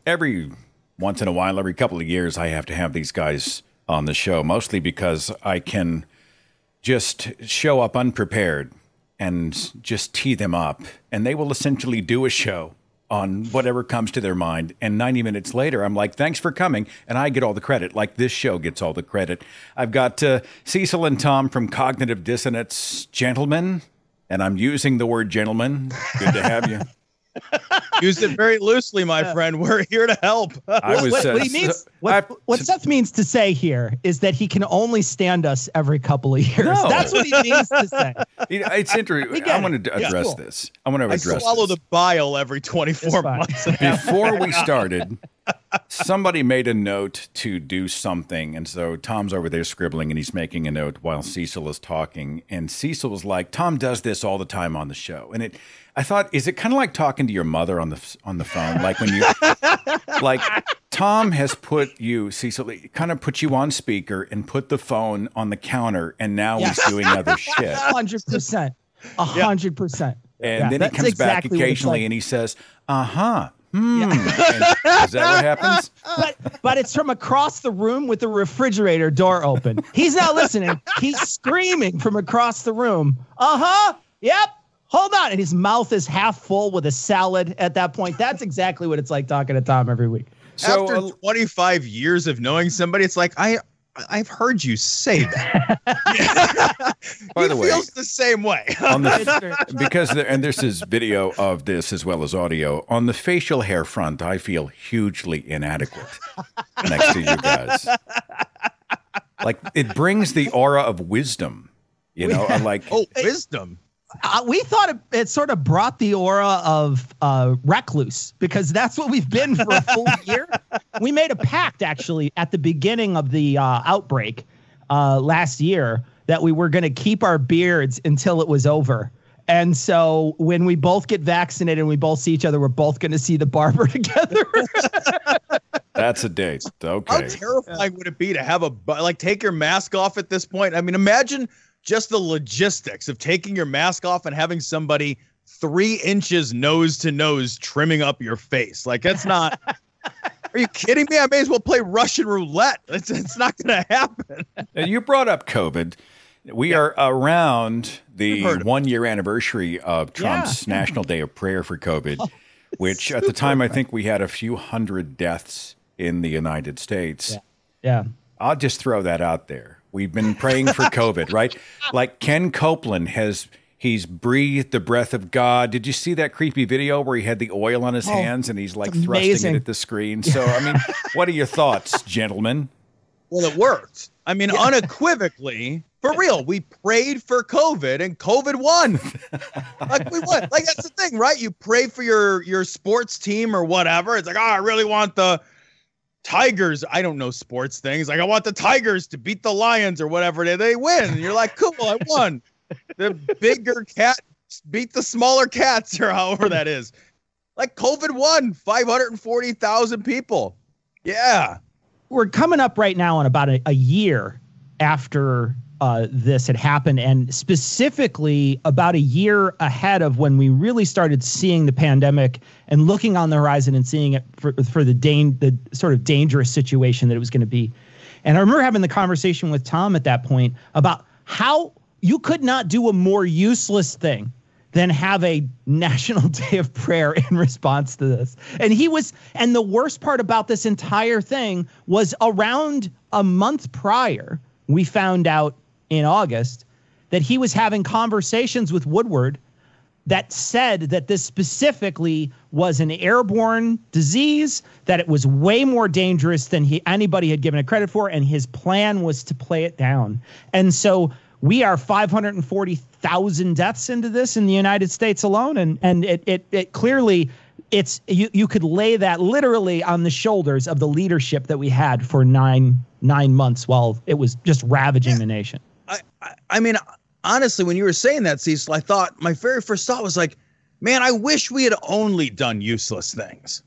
every once in a while, every couple of years, I have to have these guys on the show, mostly because I can just show up unprepared and just tee them up. And they will essentially do a show on whatever comes to their mind. And 90 minutes later, I'm like, thanks for coming. And I get all the credit, like this show gets all the credit. I've got Cecil and Tom from Cognitive Dissonance. Gentlemen, and I'm using the word gentlemen. Good to have you. Use it very loosely, my friend. We're here to help. What Seth means to say here is that he can only stand us every couple of years. No. That's what he means to say. It's interesting. I want to address this. I want to address this. I swallow the bile every 24 months. Before we started, somebody made a note to do something. And so Tom's over there scribbling and he's making a note while Cecil is talking. And Cecil was like, Tom does this all the time on the show. And I thought, is it kind of like talking to your mother on the phone? Like when you, like Tom has put you, Cecil, kind of put you on speaker and put the phone on the counter. And now he's doing other shit. 100%. 100%. And then he comes back occasionally and he says, uh-huh. Is that what happens? But it's from across the room with the refrigerator door open. He's not listening. He's screaming from across the room. Uh-huh. Yep. Hold on. And his mouth is half full with a salad at that point. That's exactly what it's like talking to Tom every week. So after 25 years of knowing somebody, it's like, I've heard you say that. By the way, feels the same way. And this is video of this as well as audio. On the facial hair front, I feel hugely inadequate next to you guys. Like it brings the aura of wisdom, you know. Wisdom. We thought it sort of brought the aura of recluse, because that's what we've been for a full year. We made a pact, actually, at the beginning of the outbreak last year that we were going to keep our beards until it was over. And so when we both get vaccinated and we both see each other, we're both going to see the barber together. That's a date. Okay. How terrifying would it be to have take your mask off at this point? I mean, imagine just the logistics of taking your mask off and having somebody 3 inches nose to nose trimming up your face. Like, that's not, are you kidding me? I may as well play Russian roulette. It's not going to happen. Now, you brought up COVID. We are around the 1-year anniversary of Trump's National Day of Prayer for COVID, which at the time, I think we had a few hundred deaths in the United States. Yeah. I'll just throw that out there. We've been praying for COVID, right? Like Ken Copeland he's breathed the breath of God. Did you see that creepy video where he had the oil on his hands and he's like thrusting it at the screen? So, I mean, what are your thoughts, gentlemen? Well, it worked. I mean, unequivocally, for real, we prayed for COVID and COVID won. Like we won. Like that's the thing, right? You pray for your sports team or whatever. It's like, I really want the Tigers. I don't know sports things. Like I want the Tigers to beat the Lions or whatever. They win. And you're like, cool, I won. The bigger cat beat the smaller cats or however that is. Like COVID won 540,000 people. Yeah. We're coming up right now on about a year after this had happened, and specifically about a year ahead of when we really started seeing the pandemic and looking on the horizon and seeing it for the sort of dangerous situation that it was going to be. And I remember having the conversation with Tom at that point about how you could not do a more useless thing than have a National Day of Prayer in response to this. And the worst part about this entire thing was around a month prior, we found out in August that he was having conversations with Woodward that said that this specifically was an airborne disease, that it was way more dangerous than anybody had given it credit for, and his plan was to play it down. And so we are 540,000 deaths into this in the United States alone, and it clearly you could lay that literally on the shoulders of the leadership that we had for nine months while it was just ravaging the nation. I mean, honestly, when you were saying that, Cecil, I thought my very first thought was like, man, I wish we had only done useless things.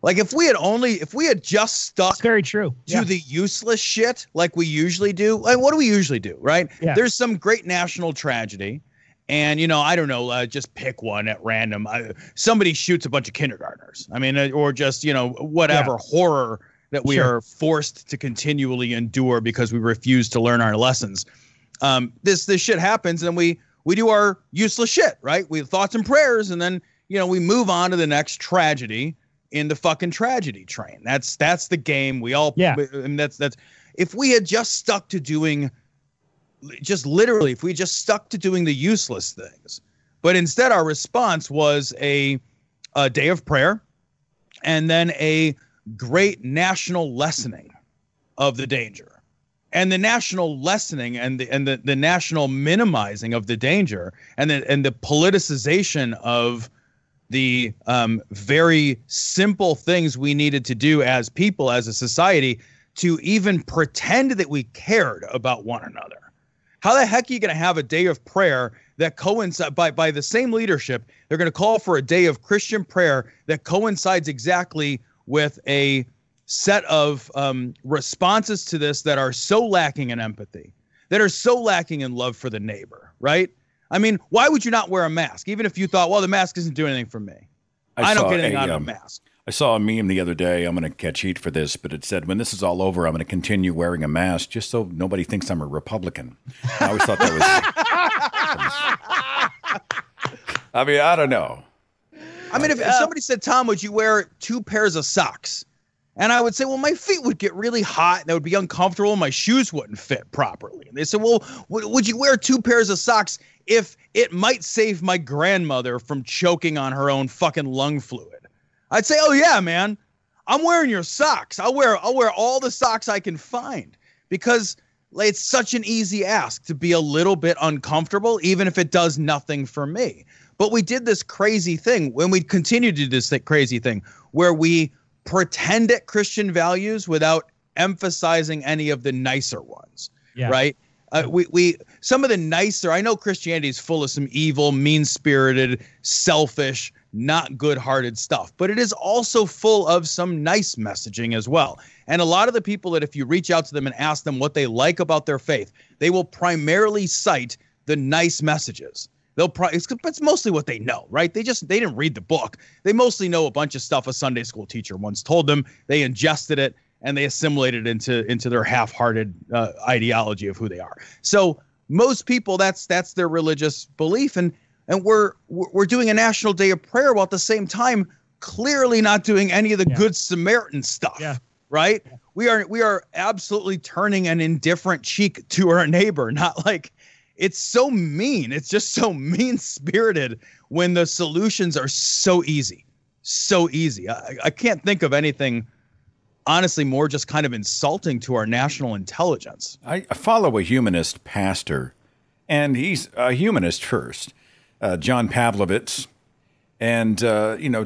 Like if we had just stuck very true to the useless shit like we usually do. Like what do we usually do, right? Yeah. There's some great national tragedy And, I don't know, just pick one at random. Somebody shoots a bunch of kindergartners. I mean, or just, whatever horror that we are forced to continually endure because we refuse to learn our lessons. This shit happens, and we do our useless shit, right? We have thoughts and prayers, and then, we move on to the next tragedy in the fucking tragedy train. That's the game. We all, and that's, if we had just stuck to doing, just literally, if we just stuck to doing the useless things, but instead our response was a day of prayer and then a great national lessening of the danger, and the national lessening and the national minimizing of the danger, and the politicization of the very simple things we needed to do as people, as a society, to even pretend that we cared about one another. How the heck are you going to have a day of prayer that coincides by the same leadership? They're going to call for a day of Christian prayer that coincides exactly with a set of responses to this that are so lacking in empathy, that are so lacking in love for the neighbor, right? I mean, why would you not wear a mask? Even if you thought, well, the mask isn't doing anything for me. I don't get anything out of a mask. I saw a meme the other day. I'm going to catch heat for this, but it said, when this is all over, I'm going to continue wearing a mask just so nobody thinks I'm a Republican. I always thought that was... I mean, I don't know. I mean, if somebody said, Tom, would you wear 2 pairs of socks? And I would say, well, my feet would get really hot and they would be uncomfortable and my shoes wouldn't fit properly. And they said, well, would you wear 2 pairs of socks if it might save my grandmother from choking on her own fucking lung fluid? I'd say, oh yeah, man, I'm wearing your socks. I'll wear all the socks I can find, because it's such an easy ask to be a little bit uncomfortable, even if it does nothing for me. But we did this crazy thing when we continue to do this crazy thing where we pretend at Christian values without emphasizing any of the nicer ones, right? We some of the nicer, I know Christianity is full of some evil, mean-spirited, selfish, not good-hearted stuff, but it is also full of some nice messaging as well. And a lot of the people that, if you reach out to them and ask them what they like about their faith, they will primarily cite the nice messages. It's mostly what they know, right? They didn't read the book. They mostly know a bunch of stuff a Sunday school teacher once told them. They ingested it and they assimilated into their half-hearted ideology of who they are. So most people, that's their religious belief, and we're doing a national day of prayer while at the same time clearly not doing any of the Good Samaritan stuff, right? Yeah. We are absolutely turning an indifferent cheek to our neighbor, not like. It's so mean. It's just so mean-spirited when the solutions are so easy. So easy. I can't think of anything, honestly, more just kind of insulting to our national intelligence. I follow a humanist pastor, and he's a humanist first, John Pavlovitz. And,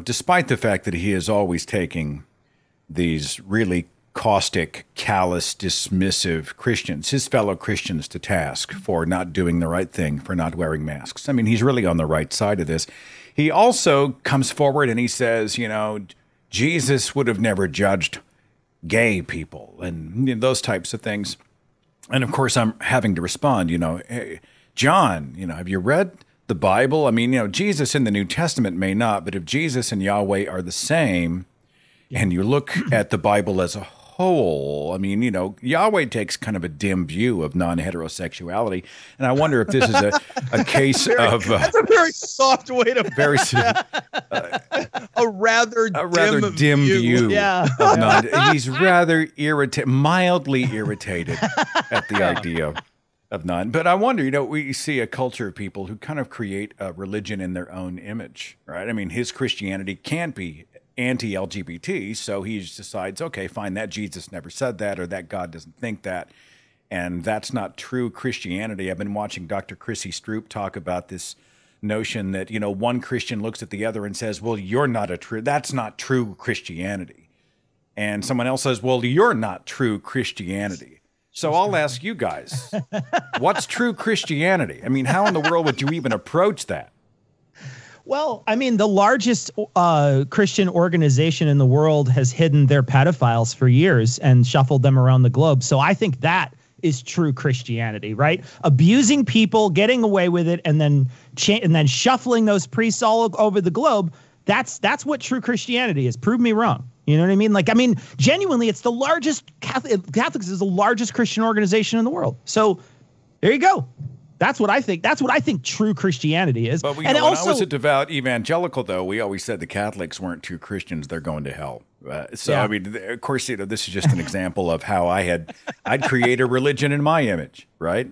despite the fact that he is always taking these really caustic, callous, dismissive Christians, his fellow Christians, to task for not doing the right thing, for not wearing masks. I mean, he's really on the right side of this. He also comes forward and he says, Jesus would have never judged gay people and those types of things. And of course, I'm having to respond, hey, John, have you read the Bible? I mean, Jesus in the New Testament may not, but if Jesus and Yahweh are the same, and you look at the Bible as a whole, I mean, Yahweh takes kind of a dim view of non-heterosexuality, and I wonder if this is a case of that's a very soft way to very a rather dim view. Yeah, he's rather mildly irritated at the idea of non. But I wonder, we see a culture of people who kind of create a religion in their own image, right? I mean, his Christianity can't be anti-LGBT, so he decides, okay, fine, that Jesus never said that, or that God doesn't think that, and that's not true Christianity. I've been watching Dr. Chrissy Stroop talk about this notion that, one Christian looks at the other and says, well, that's not true Christianity. And someone else says, well, you're not true Christianity. So I'll ask you guys, what's true Christianity? I mean, how in the world would you even approach that? Well, I mean, the largest Christian organization in the world has hidden their pedophiles for years and shuffled them around the globe. So I think that is true Christianity, right? Abusing people, getting away with it, and then shuffling those priests all over the globe. That's what true Christianity is. Prove me wrong. You know what I mean? Like, I mean, genuinely, it's the largest Catholics is the largest Christian organization in the world. So there you go. That's what I think. That's what I think true Christianity is. But when I was a devout evangelical, though, we always said the Catholics weren't true Christians; they're going to hell. I mean, of course, this is just an example of how I'd create a religion in my image, right?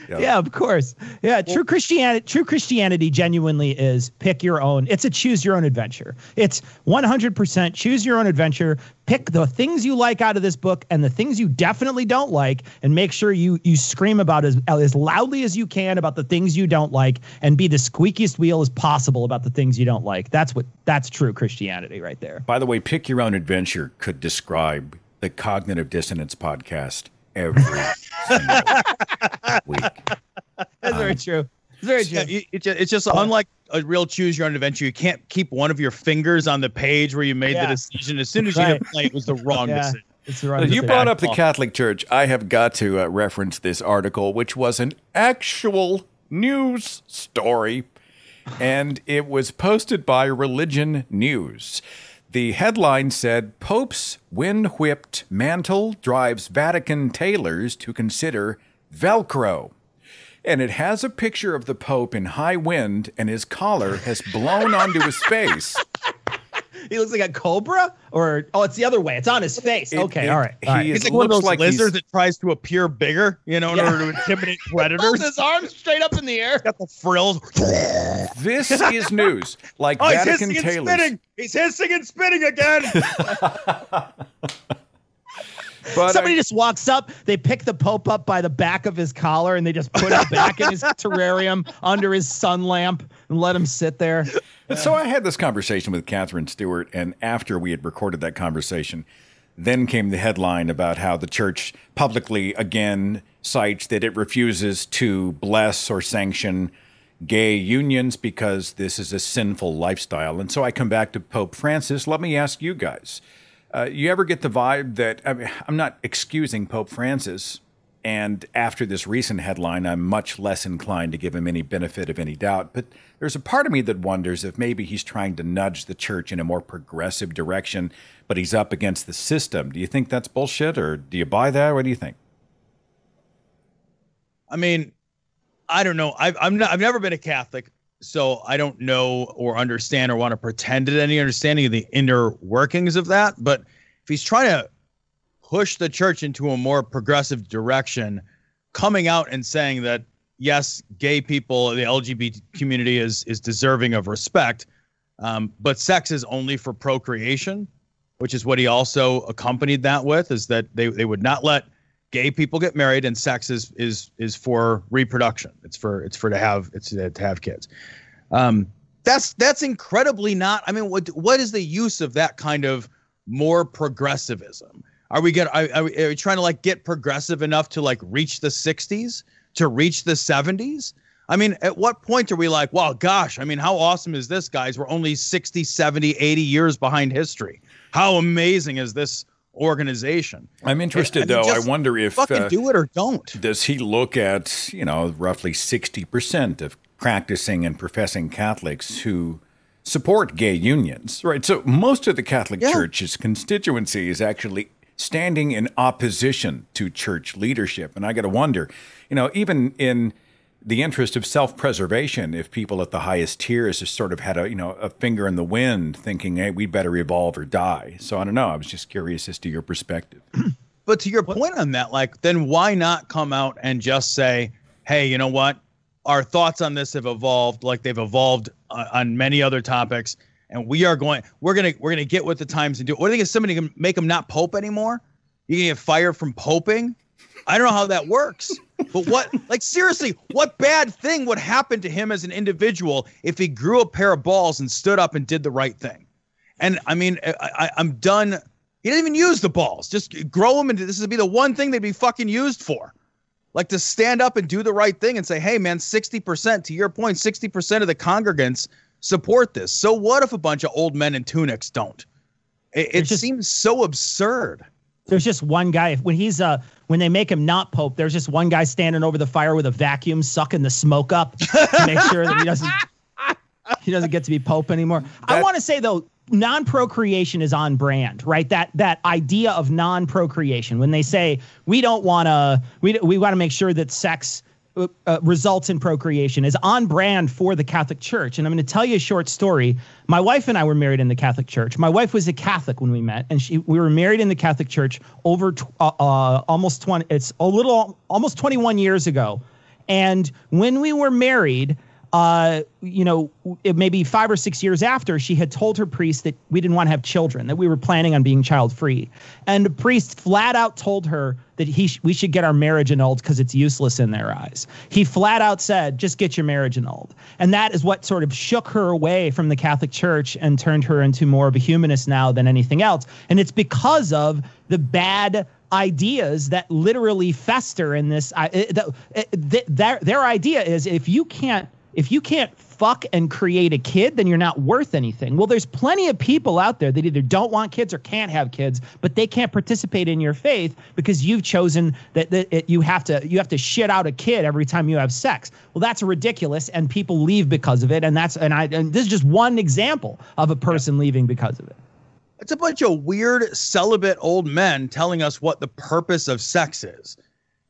Yeah, of course. Yeah, true Christianity genuinely is pick your own. It's a choose your own adventure. It's 100% choose your own adventure. Pick the things you like out of this book and the things you definitely don't like, and make sure you scream about as loudly as you can about the things you don't like, and be the squeakiest wheel as possible about the things you don't like. That's true Christianity right there. By the way, pick your own adventure could describe the Cognitive Dissonance podcast every single week. That's very true. It's very true. Yeah, it's just unlike a real choose your own adventure. You can't keep one of your fingers on the page where you made the decision. As soon as you hit play, it was the wrong decision. It's the wrong You decision. brought up the Catholic Church. I have got to reference this article, which was an actual news story, and it was posted by Religion News. The headline said, Pope's Windwhipped mantle drives Vatican tailors to consider Velcro. And it has a picture of the Pope in high wind, and his collar has blown onto his face. He looks like a cobra, it's the other way. It's on his face. All right. He's like one of those lizards that tries to appear bigger, in order to intimidate predators. Holds his arms straight up in the air. Got the frills. This is news. Like Vatican tailors. He's hissing and spitting again. But somebody just walks up, they pick the Pope up by the back of his collar, and they just put him back in his terrarium under his sun lamp and let him sit there. So I had this conversation with Catherine Stewart, and after we had recorded that conversation, then came the headline about how the church publicly again cites that it refuses to bless or sanction gay unions because this is a sinful lifestyle. And so I come back to Pope Francis. Let me ask you guys. You ever get the vibe that, I'm not excusing Pope Francis, and after this recent headline, I'm much less inclined to give him any benefit of any doubt, but there's a part of me that wonders if maybe he's trying to nudge the church in a more progressive direction, but he's up against the system. Do you think that's bullshit, or do you buy that? What do you think? I mean, I don't know. I've never been a Catholic, so I don't know or understand or want to pretend to any understanding of the inner workings of that. But if he's trying to push the church into a more progressive direction, coming out and saying that, yes, gay people, the LGBT community is deserving of respect, but sex is only for procreation, which is what he also accompanied that with, is that they would not let gay people get married, and sex is for reproduction. It's to have kids. That's incredibly not. I mean, what is the use of that kind of more progressivism? Are we trying to like get progressive enough to like reach the 60s, to reach the 70s? I mean, at what point are we like, well, gosh, I mean, how awesome is this, guys? We're only 60, 70, 80 years behind history. How amazing is this organization? I'm interested, though. I wonder if fucking do it or don't. Does he look at, roughly 60% of practicing and professing Catholics who support gay unions, right? So most of the Catholic Church's constituency is actually standing in opposition to church leadership. And I got to wonder, even in the interest of self-preservation, if people at the highest tiers just sort of had a finger in the wind thinking, hey, we better evolve or die. So I don't know. I was just curious as to your perspective. But to your point on that, like, then why not come out and just say, hey, you know what? Our thoughts on this have evolved like they've evolved on many other topics. And we're going to get with the times and do it. What do you think? If somebody can make him not Pope anymore? You can get fired from poping? I don't know how that works. But seriously, what bad thing would happen to him as an individual if he grew a pair of balls and stood up and did the right thing? And I mean, I'm done. He didn't even use the balls. Just grow them, and this would be the one thing they'd be fucking used for. Like, to stand up and do the right thing and say, hey, man, 60%, to your point, 60% of the congregants support this. So what if a bunch of old men in tunics don't? It just seems so absurd. There's just one guy when he's when they make him not Pope. There's just one guy standing over the fire with a vacuum, sucking the smoke up to make sure that he doesn't get to be Pope anymore. I want to say though, non-procreation is on brand, right? That idea of non-procreation, when they say we want to make sure that sex results in procreation, is on brand for the Catholic Church. And I'm going to tell you a short story. My wife and I were married in the Catholic Church. My wife was a Catholic when we met, and we were married in the Catholic Church over almost 21 years ago. And when we were married, maybe 5 or 6 years after, she had told her priest that we didn't want to have children, that we were planning on being child-free. And the priest flat out told her that we should get our marriage annulled because it's useless in their eyes. He flat out said, just get your marriage annulled. And that is what sort of shook her away from the Catholic Church and turned her into more of a humanist now than anything else. And it's because of the bad ideas that literally fester in this. Their idea is if you can't fuck and create a kid, then you're not worth anything. Well, there's plenty of people out there that either don't want kids or can't have kids, but they can't participate in your faith because you've chosen that you have to shit out a kid every time you have sex. Well, that's ridiculous, and people leave because of it. And this is just one example of a person leaving because of it. It's a bunch of weird celibate old men telling us what the purpose of sex is.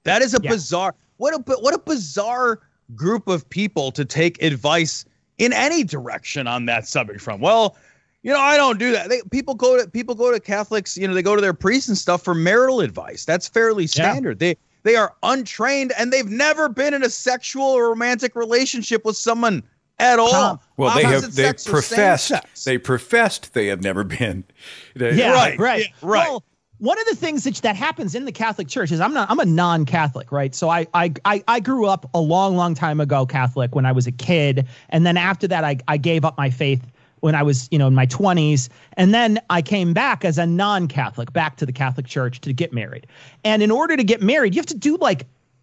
That is a bizarre. What a bizarre group of people to take advice in any direction on that subject from. Well, I don't do that. People go to Catholics, they go to their priests and stuff for marital advice. That's fairly standard. Yeah. They are untrained and they've never been in a sexual or romantic relationship with someone at all. Well, they professed they have never been. Right. Right. Well, one of the things that happens in the Catholic Church is I'm a non-Catholic, right? So I grew up a long time ago Catholic when I was a kid, and then after that I gave up my faith when I was in my 20s, and then I came back as a non-Catholic back to the Catholic Church to get married. And in order to get married, you have to do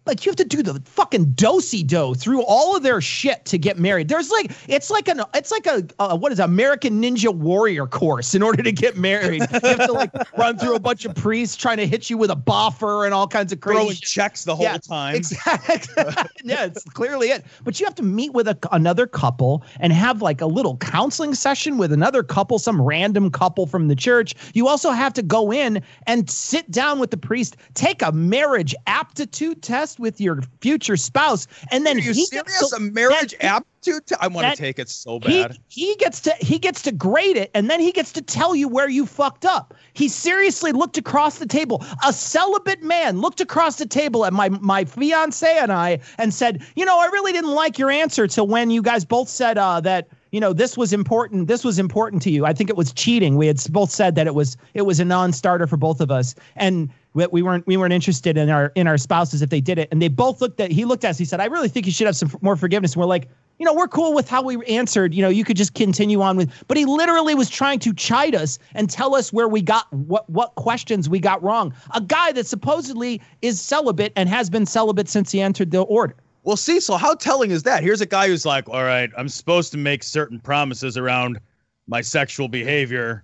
you have to do the fucking do-si-do through all of their shit to get married. It's like American Ninja Warrior course in order to get married. You have to run through a bunch of priests trying to hit you with a boffer and all kinds of crazy throwing checks the whole time. Exactly. Yeah, it's clearly it. But you have to meet with another couple and have a little counseling session with another couple, some random couple from the church. You also have to go in and sit down with the priest, take a marriage aptitude test with your future spouse, and then are you serious? A marriage aptitude? I want to take it so bad. He gets to grade it, and then he gets to tell you where you fucked up. He seriously looked across the table. A celibate man looked across the table at my fiance and I and said, I really didn't like your answer to when you guys both said that this was important. This was important to you. I think it was cheating. We had both said that it was a non-starter for both of us, and we weren't interested in our spouses if they did it. And they both he looked at us. He said, "I really think you should have some more forgiveness." And we're like, we're cool with how we answered. You could just continue on with. But he literally was trying to chide us and tell us where we got what questions we got wrong. A guy that supposedly is celibate and has been celibate since he entered the order. Well, Cecil, how telling is that? Here's a guy who's like, all right, I'm supposed to make certain promises around my sexual behavior.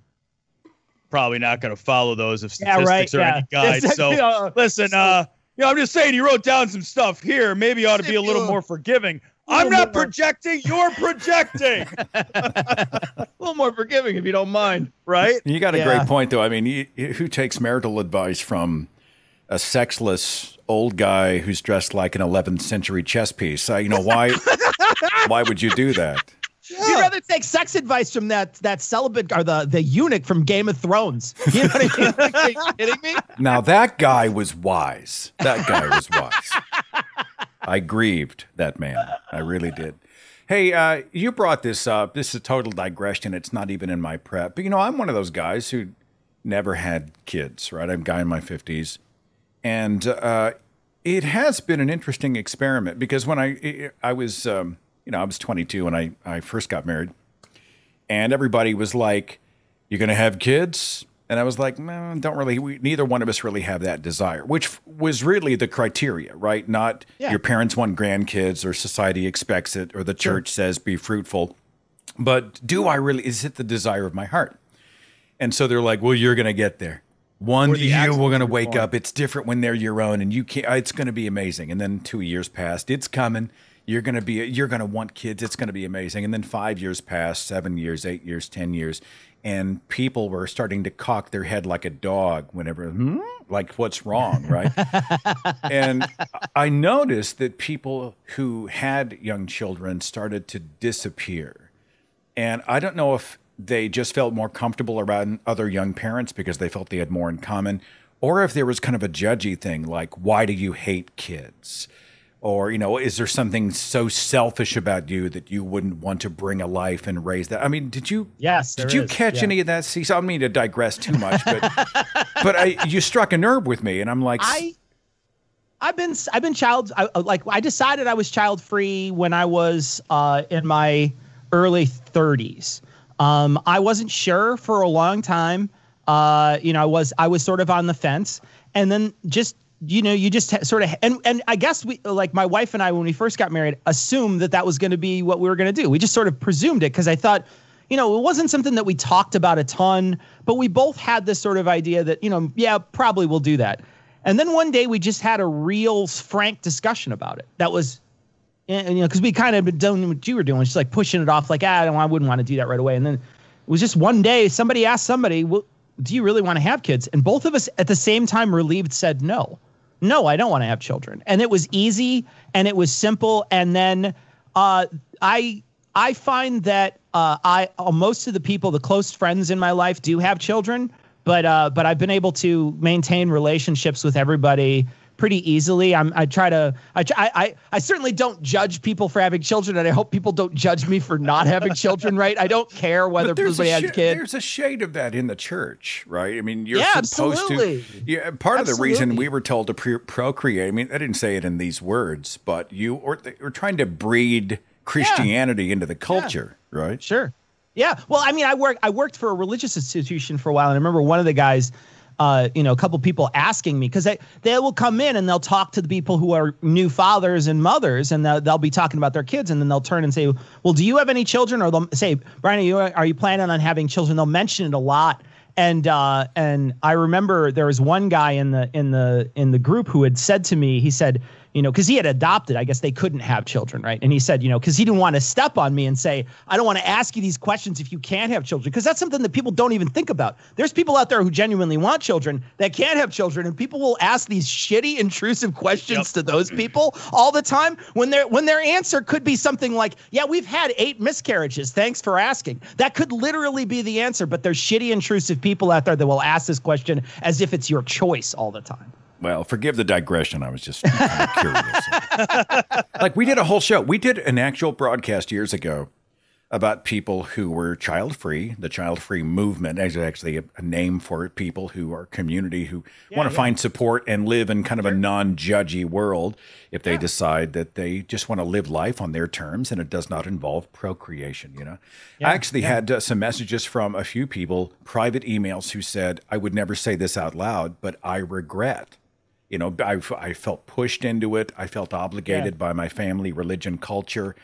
Probably not going to follow those if statistics are any guide. So listen, I'm just saying you wrote down some stuff here. Maybe you ought to be a little more forgiving. I'm not projecting. You're projecting. A little more forgiving if you don't mind. Right? You got a great point, though. I mean, who takes marital advice from a sexless old guy who's dressed like an 11th century chess piece? Why would you do that? Yeah. You'd rather take sex advice from that celibate or the eunuch from Game of Thrones. You know what I mean? Are you kidding me? Now that guy was wise. I grieved that man. I really did. Hey, you brought this up. This is a total digression. It's not even in my prep. But I'm one of those guys who never had kids, right? I'm a guy in my 50s. And it has been an interesting experiment because when I was I was 22 when I first got married, and everybody was like, "You're going to have kids?" And I was like, "No, don't really. Neither one of us really have that desire," which was really the criteria, right? Not your parents want grandkids or society expects it or the church says be fruitful. But do I really, is it the desire of my heart? And so they're like, "Well, you're going to get there." One Or day the you accident we're going to you're wake born. up. It's different when they're your own, and you can't. It's going to be amazing. And then 2 years passed. It's coming. You're going to want kids. It's going to be amazing. And then 5 years passed, 7 years, 8 years, 10 years, and people were starting to cock their head like a dog whenever, like what's wrong, right? And I noticed that people who had young children started to disappear. And I don't know if they just felt more comfortable around other young parents because they felt they had more in common, or if there was kind of a judgy thing like, why do you hate kids? Or, is there something so selfish about you that you wouldn't want to bring a life and raise that? I mean, did you catch any of that? See, so I don't mean to digress too much, but you struck a nerve with me, and I'm like, I've been I decided I was child free when I was in my early 30s. I wasn't sure for a long time. I was sort of on the fence, and then you just sort of, and I guess my wife and I, when we first got married, assumed that was going to be what we were going to do. We just sort of presumed it because I thought, it wasn't something that we talked about a ton, but we both had this sort of idea that, probably we'll do that. And then one day we just had a real frank discussion about it. That was, because we kind of been doing what you were doing, just like pushing it off, like, I wouldn't want to do that right away. And then it was just one day somebody asked somebody, well, do you really want to have kids? And both of us at the same time, relieved, said no. No, I don't want to have children. And it was easy and it was simple. And then I find that most of the people, the close friends in my life, do have children, but I've been able to maintain relationships with everybody pretty easily. I certainly don't judge people for having children, and I hope people don't judge me for not having children, right? I don't care whether somebody has a kid. There's a shade of that in the church, right? I mean, you're supposed absolutely. to. Yeah, part of the reason we were told to procreate, I mean, I didn't say it in these words, but we're trying to breed Christianity into the culture, right? Sure. Yeah. Well, I mean, I worked for a religious institution for a while, and I remember one of the guys, a couple people asking me, because they will come in and they'll talk to the people who are new fathers and mothers, and they'll be talking about their kids, and then they'll turn and say, well, do you have any children? Or they'll say, Brian, are you planning on having children? They'll mention it a lot. And I remember there was one guy in the group who had said to me, he said, because he had adopted, I guess they couldn't have children, right? And he said, because he didn't want to step on me and say, I don't want to ask you these questions if you can't have children, because that's something that people don't even think about. There's people out there who genuinely want children that can't have children, and people will ask these shitty, intrusive questions to those people all the time when their answer could be something like, yeah, we've had 8 miscarriages. Thanks for asking. That could literally be the answer, but there's shitty, intrusive people out there that will ask this question as if it's your choice all the time. Well, forgive the digression. I was just kind of curious. Like, we did a whole show. We did an actual broadcast years ago about people who were child-free. The child-free movement is actually a name for people who are community who want to find support and live in kind of a non-judgy world if they decide that they just want to live life on their terms and it does not involve procreation, I actually had some messages from a few people, private emails, who said, I would never say this out loud, but I regret. I felt pushed into it. I felt obligated by my family, religion, culture.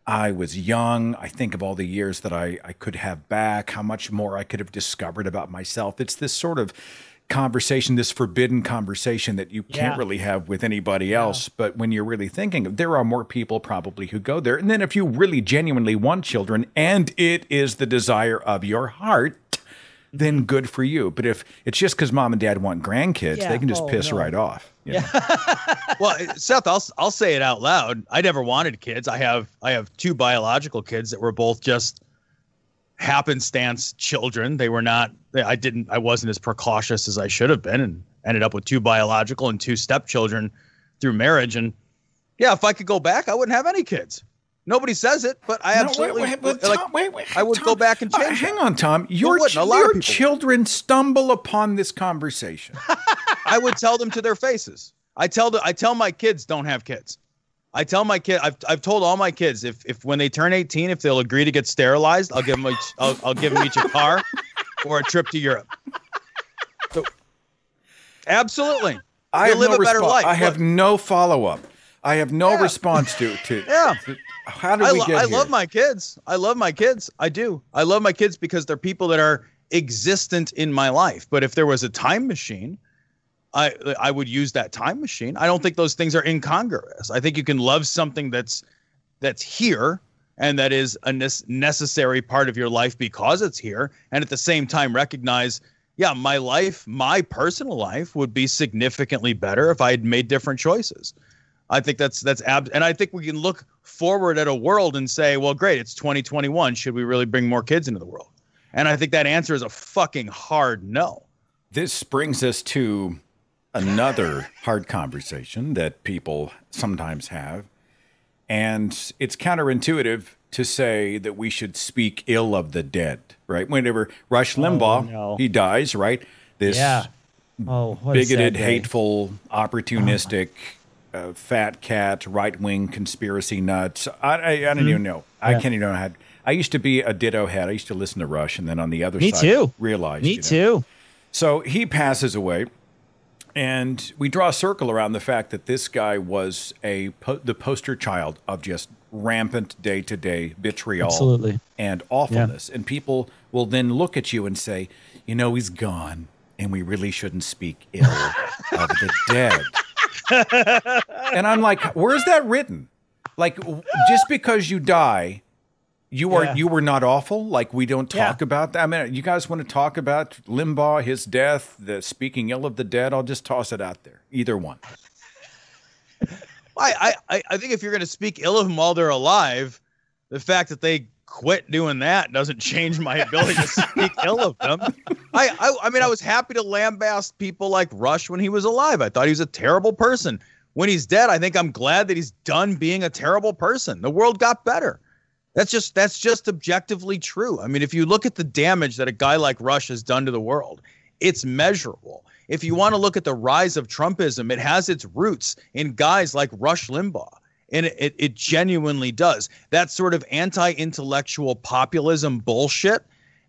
I was young. I think of all the years that I could have back, how much more I could have discovered about myself. It's this sort of conversation, this forbidden conversation that you can't really have with anybody else. But when you're really thinking, there are more people probably who go there. And then if you really genuinely want children and it is the desire of your heart, then good for you. But if it's just because mom and dad want grandkids, they can just piss right off. Well, Seth, I'll say it out loud. I never wanted kids. I have 2 biological kids that were both just happenstance children. They were not. I wasn't as precautious as I should have been, and ended up with 2 biological and 2 stepchildren through marriage. And if I could go back, I wouldn't have any kids. Nobody says it, but I absolutely I would go back and change. Hang on, Tom. Your children stumble upon this conversation. I would tell them to their faces. I tell my kids don't have kids. I tell my kid, I've told all my kids if when they turn 18, if they'll agree to get sterilized, I'll give them I'll give them each a car or a trip to Europe. So, absolutely, I live a better life. I have no follow up. I have no response to. How do we get here? I love my kids. I love my kids. I do. I love my kids because they're people that are existent in my life. But if there was a time machine, I would use that time machine. I don't think those things are incongruous. I think you can love something that's here and that is a necessary part of your life because it's here, and at the same time recognize, yeah, my personal life would be significantly better if I had made different choices. I think and I think we can look forward at a world and say, well, great, it's 2021. Should we really bring more kids into the world? And I think that answer is a fucking hard no. This brings us to another hard conversation that people sometimes have. And it's counterintuitive to say that we should speak ill of the dead, right? Whenever Rush Limbaugh, he dies, right? This bigoted, hateful, opportunistic, fat cat, right-wing conspiracy nuts. I don't even know. I can't even know. I used to be a ditto head. I used to listen to Rush, and then on the other side, realized. Me too. So he passes away. And we draw a circle around the fact that this guy was the poster child of just rampant day-to-day vitriol and awfulness. Yeah. And people will then look at you and say, you know, he's gone, and we really shouldn't speak ill of the dead. And I'm like, where's that written? Like, just because you die, you were not awful. Like, we don't talk about that. I mean, you guys want to talk about Limbaugh, his death, the speaking ill of the dead? I'll just toss it out there. Either one. I think if you're going to speak ill of them while they're alive, the fact that they quit doing that doesn't change my ability to speak ill of them. I mean, I was happy to lambaste people like Rush when he was alive. I thought he was a terrible person. When he's dead, I think I'm glad that he's done being a terrible person. The world got better. That's just objectively true. I mean, if you look at the damage that a guy like Rush has done to the world, it's measurable. If you want to look at the rise of Trumpism, it has its roots in guys like Rush Limbaugh. And it genuinely does. That sort of anti-intellectual populism bullshit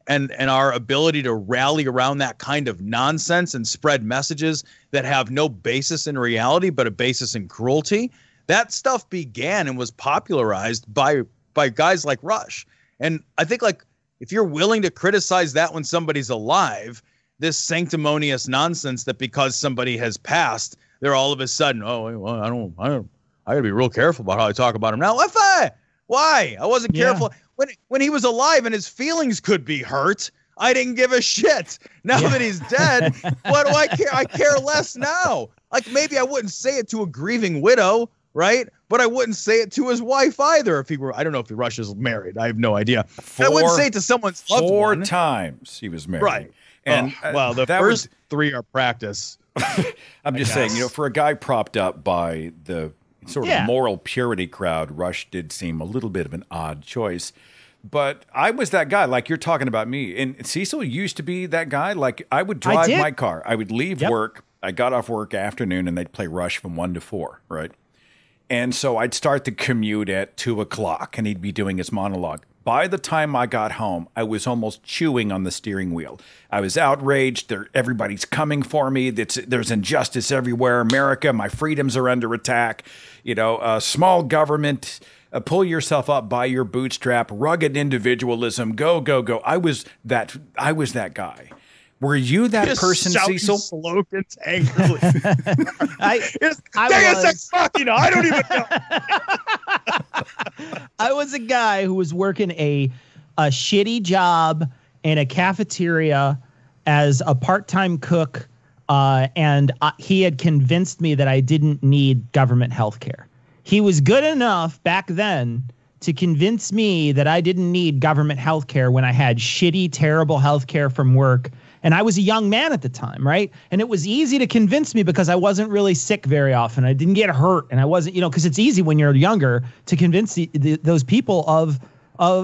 and our ability to rally around that kind of nonsense and spread messages that have no basis in reality but a basis in cruelty, that stuff began and was popularized by guys like Rush. And I think, like, if you're willing to criticize that when somebody's alive, this sanctimonious nonsense that because somebody has passed, they're all of a sudden, I gotta be real careful about how I talk about him now. Why? I wasn't careful when he was alive and his feelings could be hurt. I didn't give a shit. Now that he's dead, what do I care? I care less now. Like, maybe I wouldn't say it to a grieving widow, right? But I wouldn't say it to his wife either if he were. I don't know if Rush is married. I have no idea. I wouldn't say it to someone's loved one. 4 times he was married. Right. And well, the first 3 are practice. I'm just saying, you know, for a guy propped up by the sort of moral purity crowd, Rush did seem a little bit of an odd choice. But I was that guy, like you're talking about me. And Cecil used to be that guy. Like, I would drive my car. I would leave work. I got off work afternoon, and they'd play Rush from 1 to 4, right? And so I'd start the commute at 2 o'clock, and he'd be doing his monologue. By the time I got home, I was almost chewing on the steering wheel. I was outraged. Everybody's coming for me. There's injustice everywhere. America, my freedoms are under attack. You know, small government, pull yourself up by your bootstrap, rugged individualism, go, go, go. I was that guy. Were you that person, Cecil? Slogans angrily. I don't even know. I was a guy who was working a shitty job in a cafeteria as a part-time cook, and he had convinced me that I didn't need government health care. He was good enough back then to convince me that I didn't need government health care when I had shitty, terrible health care from work. And I was a young man at the time, right? And it was easy to convince me because I wasn't really sick very often. I didn't get hurt, and I wasn't, you know, because it's easy when you're younger to convince those people of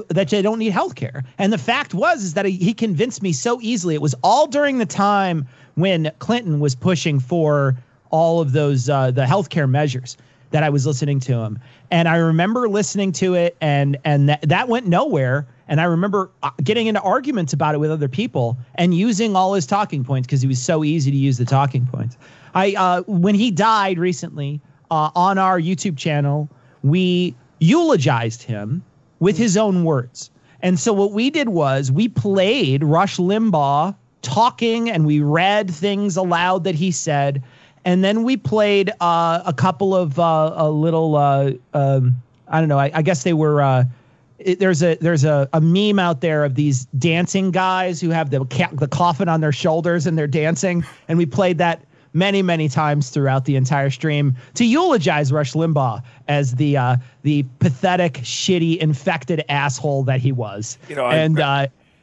that they don't need health care. And the fact is that he convinced me so easily. It was all during the time when Clinton was pushing for all of those the healthcare measures that I was listening to him. And I remember listening to it, and that went nowhere. And I remember getting into arguments about it with other people and using all his talking points because he was so easy to use the talking points. When he died recently on our YouTube channel, we eulogized him with his own words. And so what we did was we played Rush Limbaugh talking, and we read things aloud that he said. And then we played a couple of a little, I don't know, I guess they were, there's a meme out there of these dancing guys who have the coffin on their shoulders and they're dancing. And we played that many, many times throughout the entire stream to eulogize Rush Limbaugh as the pathetic, shitty, infected asshole that he was. You know,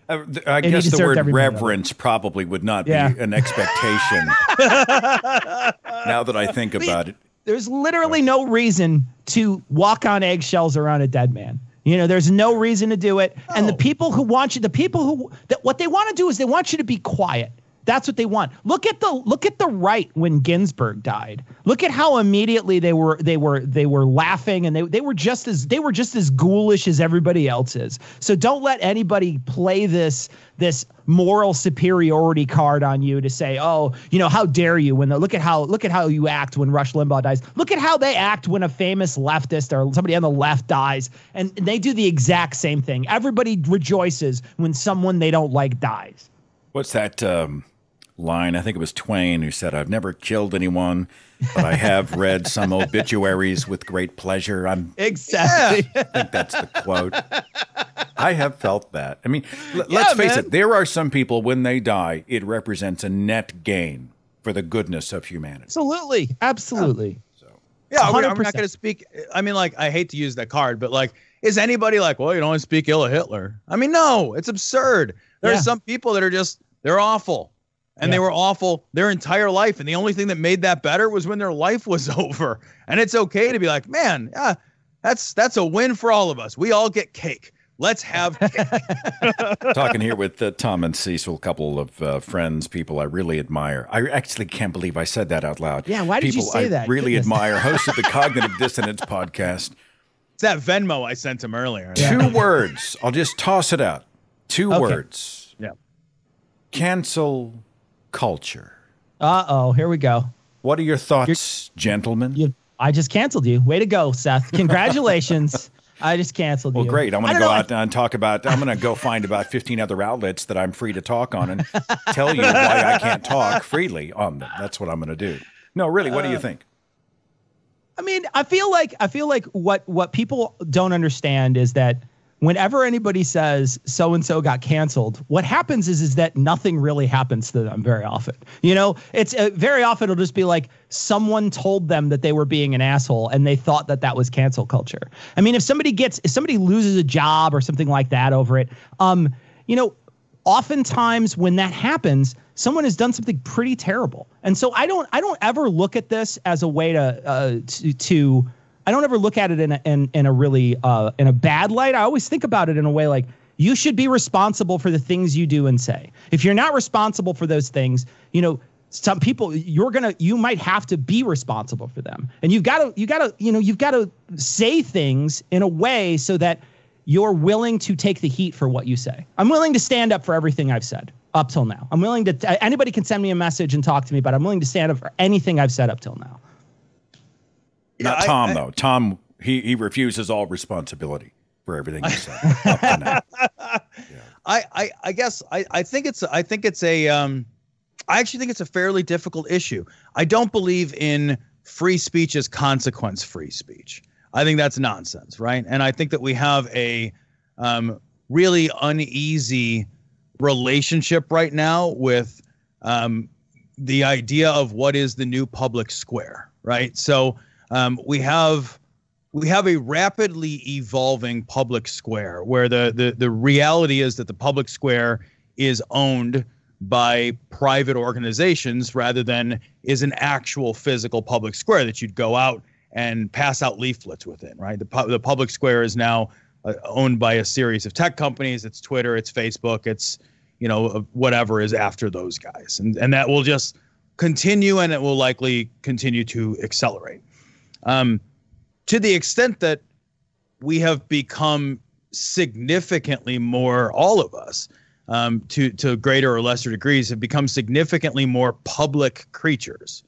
I guess the word reverence probably would not be an expectation. Now that I think about it, there's literally no reason to walk on eggshells around a dead man. You know, there's no reason to do it. And the people who want you, what they want to do is they want you to be quiet. That's what they want. Look at the right when Ginsburg died. Look at how immediately they were laughing, and they were just as ghoulish as everybody else is. So don't let anybody play this moral superiority card on you to say, oh, you know, how dare you? Look at how you act when Rush Limbaugh dies. Look at how they act when a famous leftist or somebody on the left dies, and they do the exact same thing. Everybody rejoices when someone they don't like dies. What's that line? I think it was Twain who said, "I've never killed anyone, but I have read some obituaries with great pleasure." Exactly. I think that's the quote. I have felt that. I mean, let's face it. There are some people, when they die, it represents a net gain for the goodness of humanity. Absolutely. So, I'm not going to speak. I mean, like, I hate to use that card, but like, is anybody like, well, you don't speak ill of Hitler? I mean, no, it's absurd. There are some people that are they're awful. And they were awful their entire life. And the only thing that made that better was when their life was over. And it's okay to be like, man, that's a win for all of us. We all get cake. Let's have cake. Talking here with Tom and Cecil, a couple of friends, people I really admire. I actually can't believe I said that out loud. Yeah, why did you say that? I really admire. Host of the Cognitive Dissonance podcast. It's that Venmo I sent him earlier. Yeah. 2 words. I'll just toss it out. 2 words. Yeah. Cancel culture. Here we go. What are your thoughts, gentlemen? I just canceled you. Way to go, Seth. Congratulations. I just canceled you. Well, great. I'm going to go out and talk about, I'm going to go find about 15 other outlets that I'm free to talk on and tell you why I can't talk freely on them. That's what I'm going to do. No, really, what do you think? I mean, I feel like what people don't understand is that whenever anybody says so-and-so got canceled, what happens is that nothing really happens to them very often. You know, it's very often it'll just be like someone told them that they were being an asshole and they thought that was cancel culture. I mean, if somebody loses a job or something like that over it, you know, oftentimes when that happens, someone has done something pretty terrible. And so I don't ever look at this as a way to I don't ever look at it in a really in a bad light. I always think about it in a way like you should be responsible for the things you do and say. If you're not responsible for those things, you know, some people you might have to be responsible for them. And you've got to say things in a way so that you're willing to take the heat for what you say. I'm willing to stand up for everything I've said up till now. I'm willing to anybody can send me a message and talk to me, but I'm willing to stand up for anything I've said up till now. Not Tom, though. Tom, he refuses all responsibility for everything he said up to now. I actually think it's a fairly difficult issue. I don't believe in free speech as consequence-free speech. I think that's nonsense, right? And I think that we have a really uneasy relationship right now with the idea of what is the new public square, right? So we have a rapidly evolving public square where the reality is that the public square is owned by private organizations rather than is an actual physical public square that you'd go out and pass out leaflets within, right? The public square is now owned by a series of tech companies. It's Twitter, it's Facebook, it's, you know, whatever is after those guys. And that will just continue, and it will likely continue to accelerate. To the extent that we have become significantly more, all of us, to greater or lesser degrees, have become significantly more public creatures.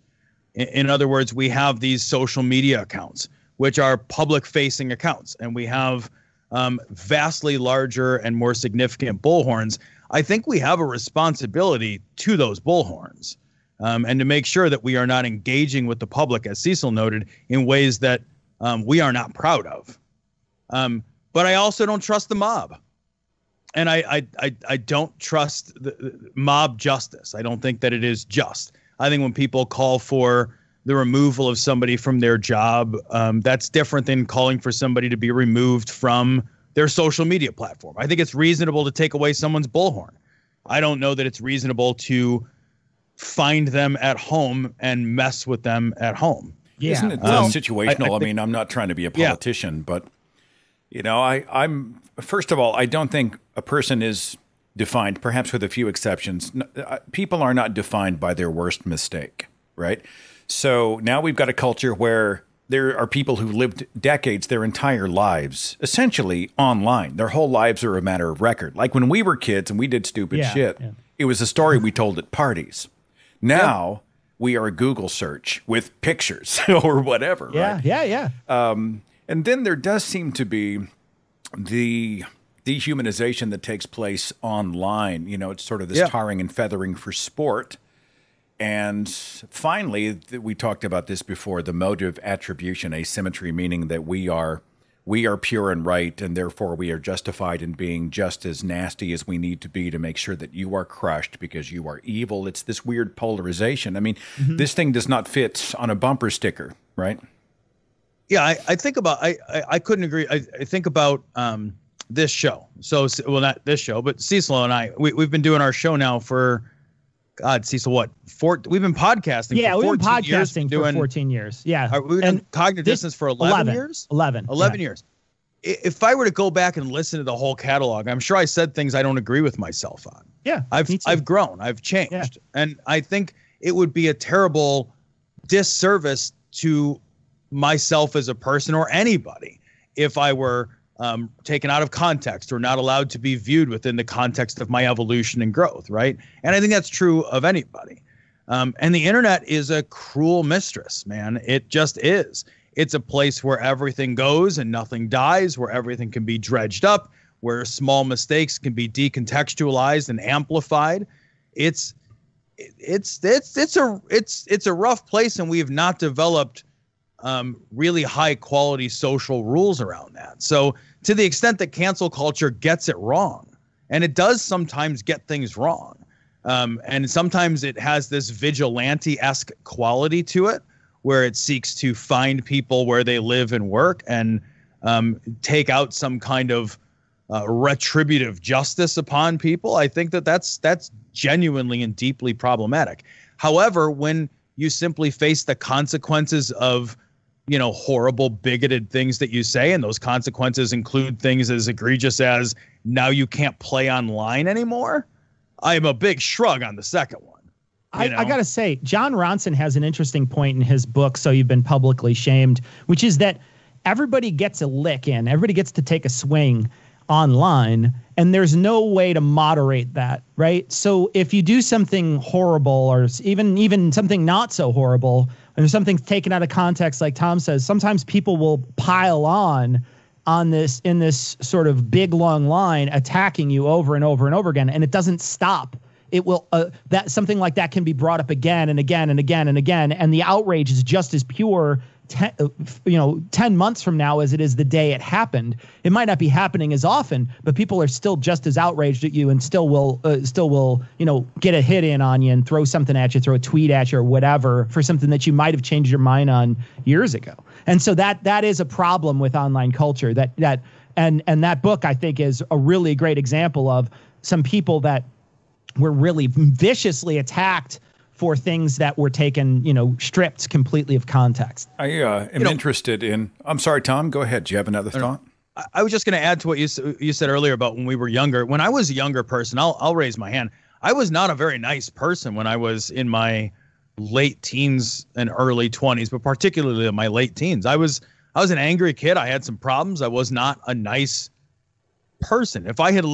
In other words, we have these social media accounts, which are public-facing accounts, and we have vastly larger and more significant bullhorns, I think we have a responsibility to those bullhorns, and to make sure that we are not engaging with the public, as Cecil noted, in ways that we are not proud of. But I also don't trust the mob. And I don't trust the mob justice. I don't think that it is just. I think when people call for the removal of somebody from their job, that's different than calling for somebody to be removed from their social media platform. I think it's reasonable to take away someone's bullhorn. I don't know that it's reasonable to find them at home and mess with them at home. Yeah. Isn't it situational? I mean, I'm not trying to be a politician, but you know, I'm first of all, I don't think a person is defined, perhaps with a few exceptions. People are not defined by their worst mistake, right? So now we've got a culture where there are people who lived decades, their entire lives, essentially online. Their whole lives are a matter of record. Like when we were kids and we did stupid shit, it was a story we told at parties. Now we are a Google search with pictures or whatever. Right? And then there does seem to be the dehumanization that takes place online. You know, it's sort of this tarring and feathering for sport. And finally, we talked about this before, the motive attribution asymmetry, meaning that we are pure and right, and therefore we are justified in being just as nasty as we need to be to make sure that you are crushed because you are evil. It's this weird polarization. I mean, this thing does not fit on a bumper sticker, right? Yeah, I think about, I couldn't agree. I think about this show. So, well, not this show, but Cecil and I, we've been doing our show now for, God, Cecil, what? We've been podcasting for 14 years. We've been podcasting for 14 years. Yeah. We've been doing Cognitive Dissonance for 11 years? 11 years. If I were to go back and listen to the whole catalog, I'm sure I said things I don't agree with myself on. Yeah. I've grown. I've changed. Yeah. And I think it would be a terrible disservice to myself as a person or anybody if I were taken out of context or not allowed to be viewed within the context of my evolution and growth, right? And I think that's true of anybody. And the internet is a cruel mistress, man. It just is. It's a place where everything goes and nothing dies, where everything can be dredged up, where small mistakes can be decontextualized and amplified. It's a rough place, and we have not developed really high quality social rules around that. So to the extent that cancel culture gets it wrong, and it does sometimes get things wrong, and sometimes it has this vigilante-esque quality to it, where it seeks to find people where they live and work and take out some kind of retributive justice upon people. I think that's genuinely and deeply problematic. However, when you simply face the consequences of, you know, horrible, bigoted things that you say, and those consequences include things as egregious as now you can't play online anymore, I am a big shrug on the second one. I got to say, John Ronson has an interesting point in his book, So You've Been Publicly Shamed, which is that everybody gets a lick in. Everybody gets to take a swing online, and there's no way to moderate that, right? So if you do something horrible, or even something not so horrible, and something's taken out of context, like Tom says, sometimes people will pile on this in this sort of big long line, attacking you over and over and over again, and it doesn't stop. It will that something like that can be brought up again and again and again and again, and the outrage is just as pure 10 months from now as it is the day it happened. It might not be happening as often, but people are still just as outraged at you, and still will get a hit in on you and throw something at you, throw a tweet at you or whatever for something that you might have changed your mind on years ago. And so that is a problem with online culture. And that book, I think, is a really great example of some people that were really viciously attacked for things that were taken, stripped completely of context. I am interested in, I'm sorry, Tom, go ahead. Do you have another thought? I was just going to add to what you said earlier about when we were younger. When I was a younger person, I'll raise my hand. I was not a very nice person when I was in my late teens and early 20s, but particularly in my late teens. I was an angry kid. I had some problems. I was not a nice person. If I had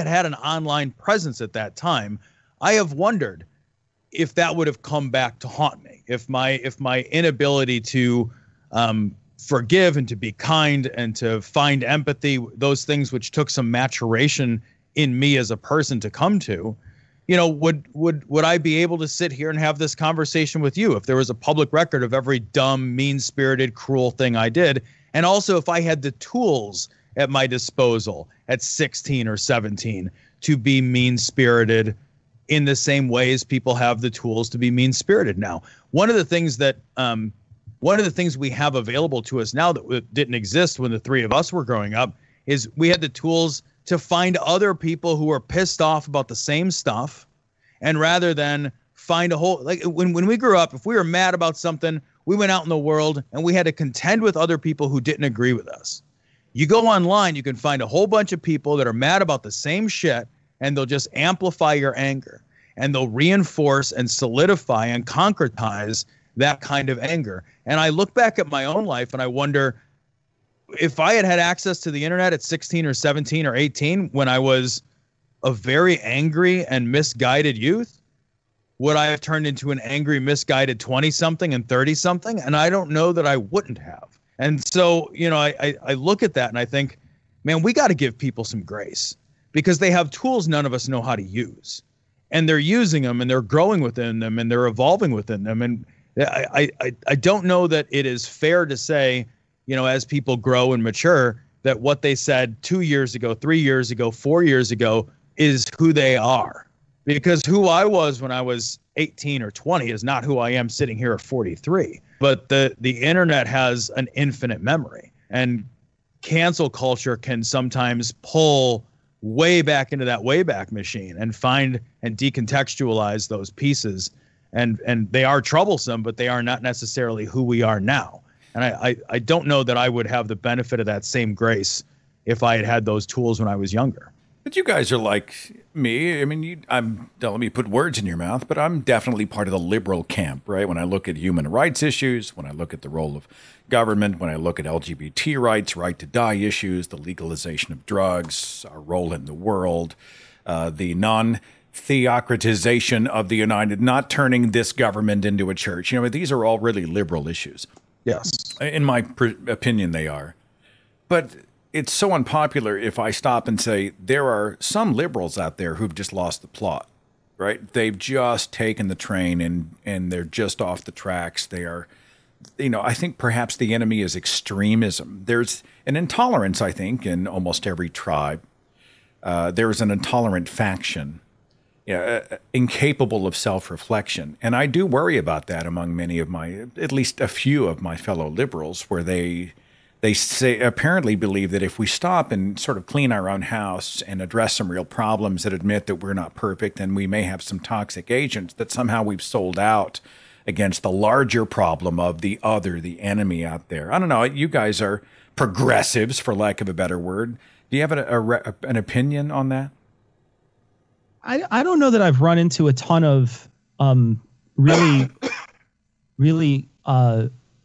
had an online presence at that time, I have wondered if that would have come back to haunt me. If my inability to forgive and to be kind and to find empathy, those things which took some maturation in me as a person to come to, you know, would I be able to sit here and have this conversation with you if there was a public record of every dumb, mean-spirited, cruel thing I did? And also if I had the tools at my disposal at 16 or 17 to be mean-spirited in the same way as people have the tools to be mean-spirited now. One of the things we have available to us now that didn't exist when the three of us were growing up is we had the tools to find other people who are pissed off about the same stuff. And rather than find a whole, like when we grew up, if we were mad about something, we went out in the world and we had to contend with other people who didn't agree with us. You go online, you can find a whole bunch of people that are mad about the same shit, and they'll just amplify your anger, and they'll reinforce and solidify and concretize that kind of anger. And I look back at my own life and I wonder, if I had access to the internet at 16 or 17 or 18 when I was a very angry and misguided youth, would I have turned into an angry, misguided 20-something and 30-something? And I don't know that I wouldn't have. And so, you know, I look at that and I think, man, we got to give people some grace because they have tools none of us know how to use. And they're using them and they're growing within them and they're evolving within them. And I don't know that it is fair to say, you know, as people grow and mature, that what they said 2 years ago, 3 years ago, 4 years ago is who they are. Because who I was when I was 18 or 20 is not who I am sitting here at 43. But the internet has an infinite memory. And cancel culture can sometimes pull way back into that Wayback Machine and find and decontextualize those pieces. And they are troublesome, but they are not necessarily who we are now. And I don't know that I would have the benefit of that same grace if I had had those tools when I was younger. But you guys are like me. I mean, don't let me put words in your mouth, but I'm definitely part of the liberal camp, right? When I look at human rights issues, when I look at the role of government, when I look at LGBT rights, right to die issues, the legalization of drugs, our role in the world, the non-theocratization of the United, not turning this government into a church. You know, these are all really liberal issues. Yes. In my opinion, they are. But it's so unpopular if I stop and say there are some liberals out there who've just lost the plot, right? They've just taken the train and they're just off the tracks. They are, you know, I think perhaps the enemy is extremism. There's an intolerance, I think, in almost every tribe. There's an intolerant faction, incapable of self-reflection. And I do worry about that among many of my, at least a few of my fellow liberals, where they say, apparently believe that if we stop and sort of clean our own house and address some real problems that admit that we're not perfect and we may have some toxic agents, that somehow we've sold out against the larger problem of the other, the enemy out there. I don't know. You guys are progressives, for lack of a better word. Do you have an opinion on that? I don't know that I've run into a ton of really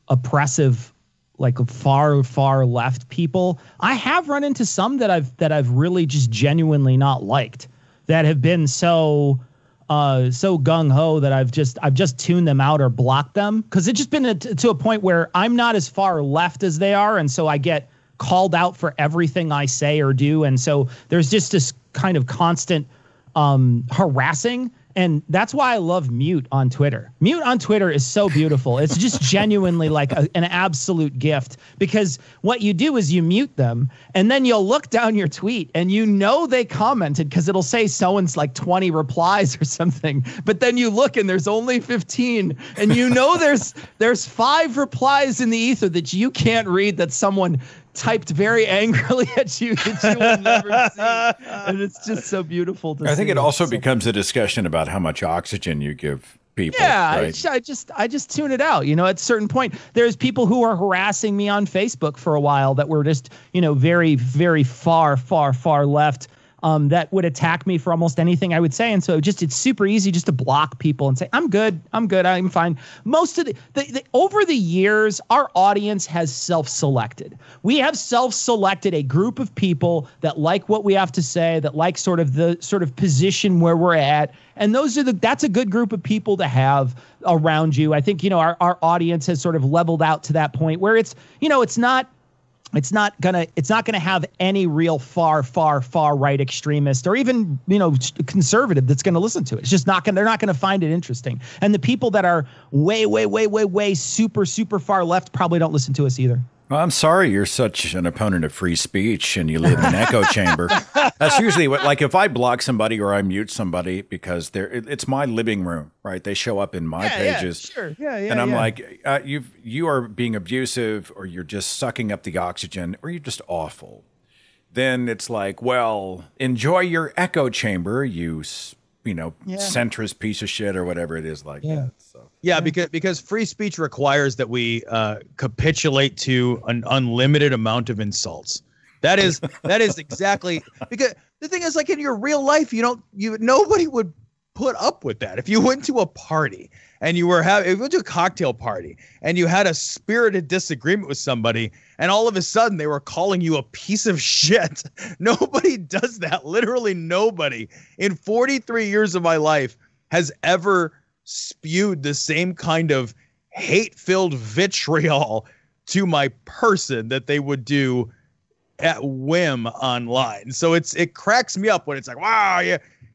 oppressive, like far left people. I have run into some that I've really just genuinely not liked, that have been so gung ho that I've just tuned them out or blocked them, because it's just been to a point where I'm not as far left as they are, and so I get called out for everything I say or do, and so there's just this kind of constant harassing. And that's why I love Mute on Twitter. Mute on Twitter is so beautiful. It's just genuinely like an absolute gift, because what you do is you mute them and then you'll look down your tweet and you know they commented, because it'll say someone's like 20 replies or something. But then you look and there's only 15, and you know there's 5 replies in the ether that you can't read, that someone typed very angrily at you that you will never see. And it's just so beautiful to see. I think it also becomes a discussion about how much oxygen you give people. Yeah, right? I just tune it out. You know, at a certain point, there's people who are harassing me on Facebook for a while that were just, you know, very, very far left. that would attack me for almost anything I would say. And so it's super easy just to block people and say, I'm good, I'm fine. Most of the over the years, our audience has self-selected. We have self-selected a group of people that like what we have to say, that like sort of the sort of position where we're at. And that's a good group of people to have around you. I think, our audience has sort of leveled out to that point where it's not gonna have any real far right extremist or even conservative that's gonna listen to it. It's just they're not gonna find it interesting. And the people that are way super far left probably don't listen to us either. Well, I'm sorry you're such an opponent of free speech and you live in an echo chamber. That's usually like if I block somebody or I mute somebody because it's my living room, right? They show up in my pages. Yeah, sure. And I'm like, you are being abusive or you're just sucking up the oxygen or you're just awful. Then it's like, well, enjoy your echo chamber, you centrist piece of shit or whatever it is like that. So. Yeah, because free speech requires that we capitulate to an unlimited amount of insults. That is exactly because the thing is, like, in your real life, nobody would put up with that. If you went to a party and you went to a cocktail party and you had a spirited disagreement with somebody and all of a sudden they were calling you a piece of shit. Nobody does that. Literally nobody in 43 years of my life has ever spewed the same kind of hate-filled vitriol to my person that they would do at whim online. So it cracks me up when it's like, wow,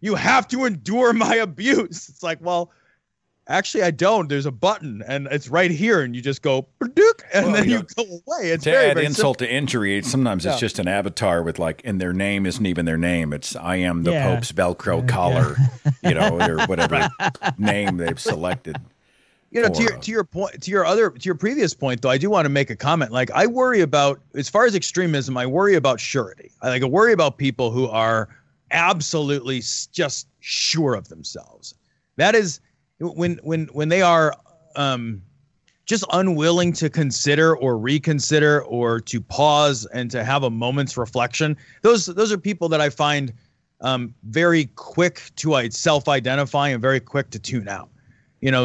you have to endure my abuse. It's like, well, actually I don't. There's a button and it's right here and you just go and then you go away. It's to add insult to injury. Sometimes it's just an avatar with and their name isn't even their name. It's I am the Pope's Velcro collar, or whatever name they've selected. To your previous point, though, I do want to make a comment. Like, I worry about, as far as extremism, I worry about surety. I worry about people who are absolutely just sure of themselves. That is when they are just unwilling to consider or reconsider or to pause and to have a moment's reflection. Those are people that I find very quick to self-identify and very quick to tune out.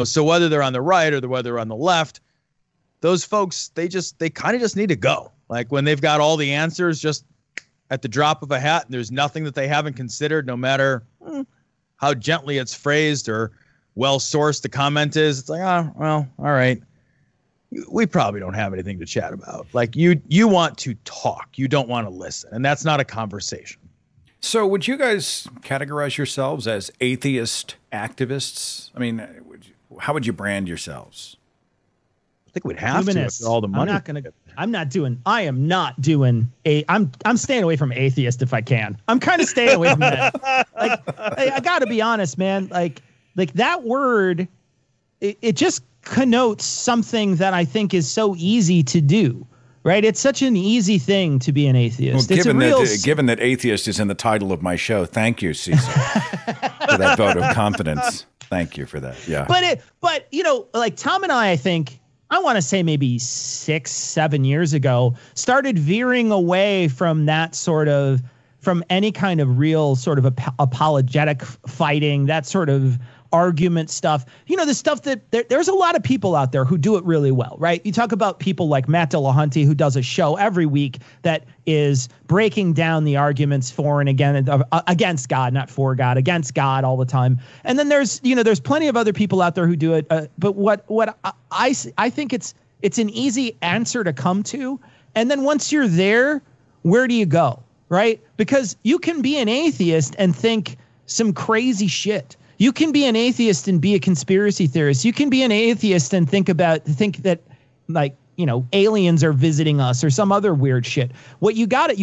So whether they're on the right or whether they're on the left, those folks, they kind of just need to go. Like when they've got all the answers just at the drop of a hat and there's nothing that they haven't considered, no matter how gently it's phrased or well-sourced the comment is. It's like, oh, well, all right. We probably don't have anything to chat about. Like you want to talk. You don't want to listen. And that's not a conversation. So would you guys categorize yourselves as atheist activists? I mean, how would you brand yourselves? I think we'd have to after all the money. I'm staying away from atheist if I can. I'm kind of staying away from that. I got to be honest, man. Like that word, it just connotes something that I think is so easy to do. Right, it's such an easy thing to be an atheist. Well, given that atheist is in the title of my show, thank you, Cecil, for that vote of confidence. Thank you for that. Yeah, but like Tom and I think I want to say maybe 6-7 years ago, started veering away from that from any kind of real sort of apologetic fighting, that sort of argument stuff. The stuff that there's a lot of people out there who do it really well, right? You talk about people like Matt Dillahunty, who does a show every week that is breaking down the arguments for and against God, not for God, against God all the time. And then there's plenty of other people out there who do it. But what I think it's an easy answer to come to. And then once you're there, where do you go, right? Because you can be an atheist and think some crazy shit. You can be an atheist and be a conspiracy theorist. You can be an atheist and think that aliens are visiting us or some other weird shit. What you gotta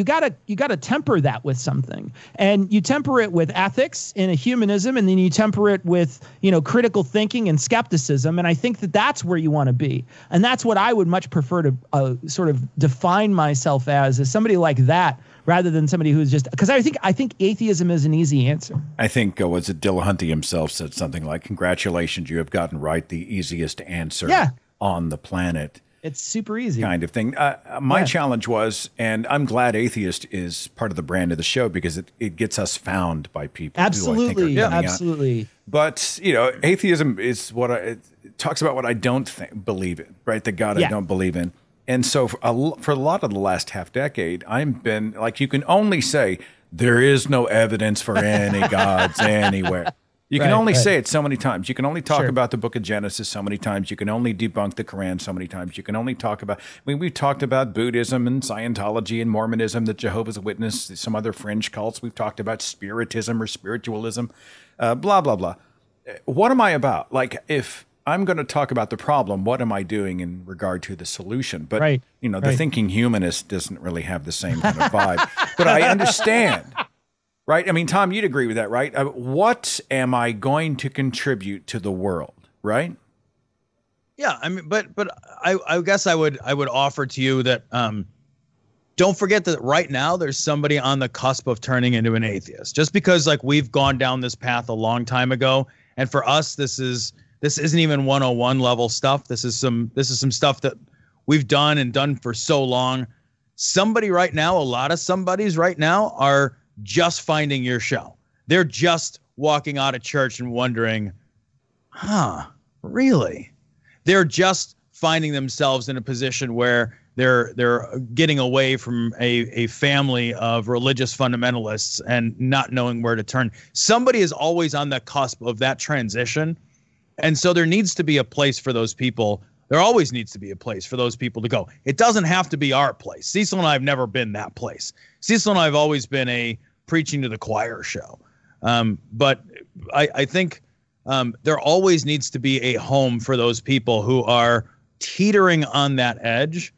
temper that with something. And you temper it with ethics and a humanism, and then you temper it with, critical thinking and skepticism. And I think that that's where you want to be. And that's what I would much prefer to sort of define myself as somebody like that, rather than somebody who's just, because I think atheism is an easy answer. I think was it Dillahunty himself said something like, "Congratulations, you have gotten right the easiest answer on the planet." It's super easy. Kind of thing. My challenge was, and I'm glad atheist is part of the brand of the show because it gets us found by people. Absolutely. Who I think are absolutely. But, atheism is it talks about what I don't believe in, right? The God I don't believe in. And so for a lot of the last half decade, I've been like, you can only say there is no evidence for any gods anywhere. You can only say it so many times. You can only talk about the book of Genesis so many times. You can only debunk the Quran so many times. You can only talk about, we've talked about Buddhism and Scientology and Mormonism, the Jehovah's Witness, some other fringe cults. We've talked about spiritism or spiritualism, blah, blah, blah. What am I about? Like, if I'm going to talk about the problem, what am I doing in regard to the solution? But, the thinking humanist doesn't really have the same kind of vibe. But I understand. Right? I mean, Tom, you'd agree with that, right? What am I going to contribute to the world, right? Yeah, I mean, but I guess I would offer to you that don't forget that right now there's somebody on the cusp of turning into an atheist. Just because like we've gone down this path a long time ago, and for us this isn't even 101 level stuff. This is some stuff that we've done for so long. Somebody right now, a lot of somebodies right now are just finding your show. They're just walking out of church and wondering, really? They're just finding themselves in a position where they're getting away from a family of religious fundamentalists and not knowing where to turn. Somebody is always on the cusp of that transition. And so there needs to be a place for those people. There always needs to be a place for those people to go. It doesn't have to be our place. Cecil and I have never been that place. Cecil and I have always been a preaching to the choir show. But I think there always needs to be a home for those people who are teetering on that edge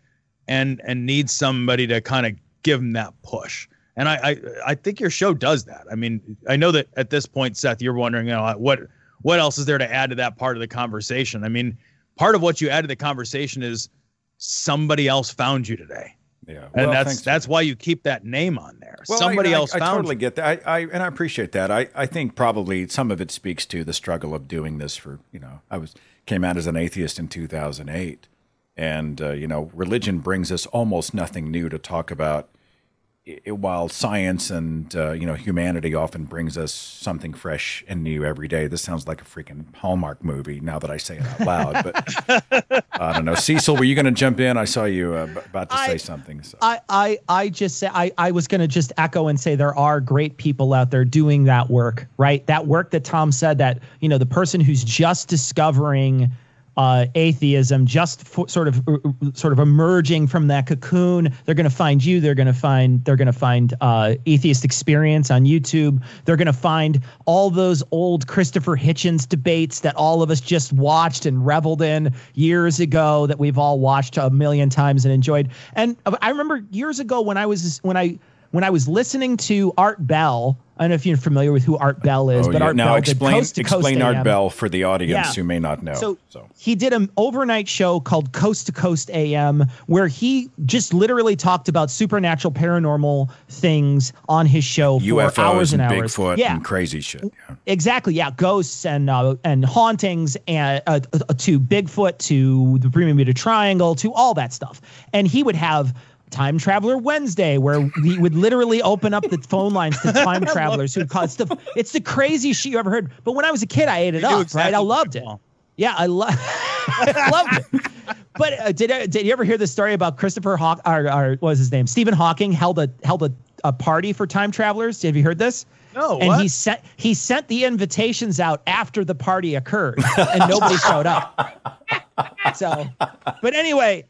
and need somebody to kind of give them that push. And I think your show does that. I mean, I know that at this point, Seth, you're wondering, what else is there to add to that part of the conversation? I mean, part of what you add to the conversation is somebody else found you today. Yeah, and that's why you keep that name on there. Well, somebody else found. I totally get that. I appreciate that. I think probably some of it speaks to the struggle of doing this for, I came out as an atheist in 2008, and religion brings us almost nothing new to talk about, while science and humanity often brings us something fresh and new every day. This sounds like a freaking Hallmark movie now that I say it out loud. But I don't know, Cecil, were you going to jump in? I saw you about to say something. So. I just say I was going to just echo and say there are great people out there doing that work, right? That work that Tom said, that the person who's just discovering atheism, just sort of emerging from that cocoon. They're going to find you. They're going to find Atheist Experience on YouTube. They're going to find all those old Christopher Hitchens debates that all of us just watched and reveled in years ago, that we've all watched a million times and enjoyed. And I remember years ago when I was listening to Art Bell. I don't know if you're familiar with who Art Bell is, but Art Bell explain Art Bell for the audience who may not know. So he did an overnight show called Coast to Coast AM, where he just literally talked about supernatural, paranormal things on his show for UFOs hours and hours. Bigfoot and crazy shit. Yeah. Exactly, yeah, ghosts and hauntings, and to Bigfoot, to the Bermuda Triangle, to all that stuff, and he would have Time Traveler Wednesday, where we would literally open up the phone lines to time travelers who caused stuff. It's the craziest shit you ever heard. But when I was a kid, I ate it up, exactly, right? I loved it. Yeah, I loved it. But did you ever hear the story about Christopher what was his name? Stephen Hawking held a party for time travelers. Have you heard this? No. And what? he sent the invitations out after the party occurred, and nobody showed up. So, but anyway,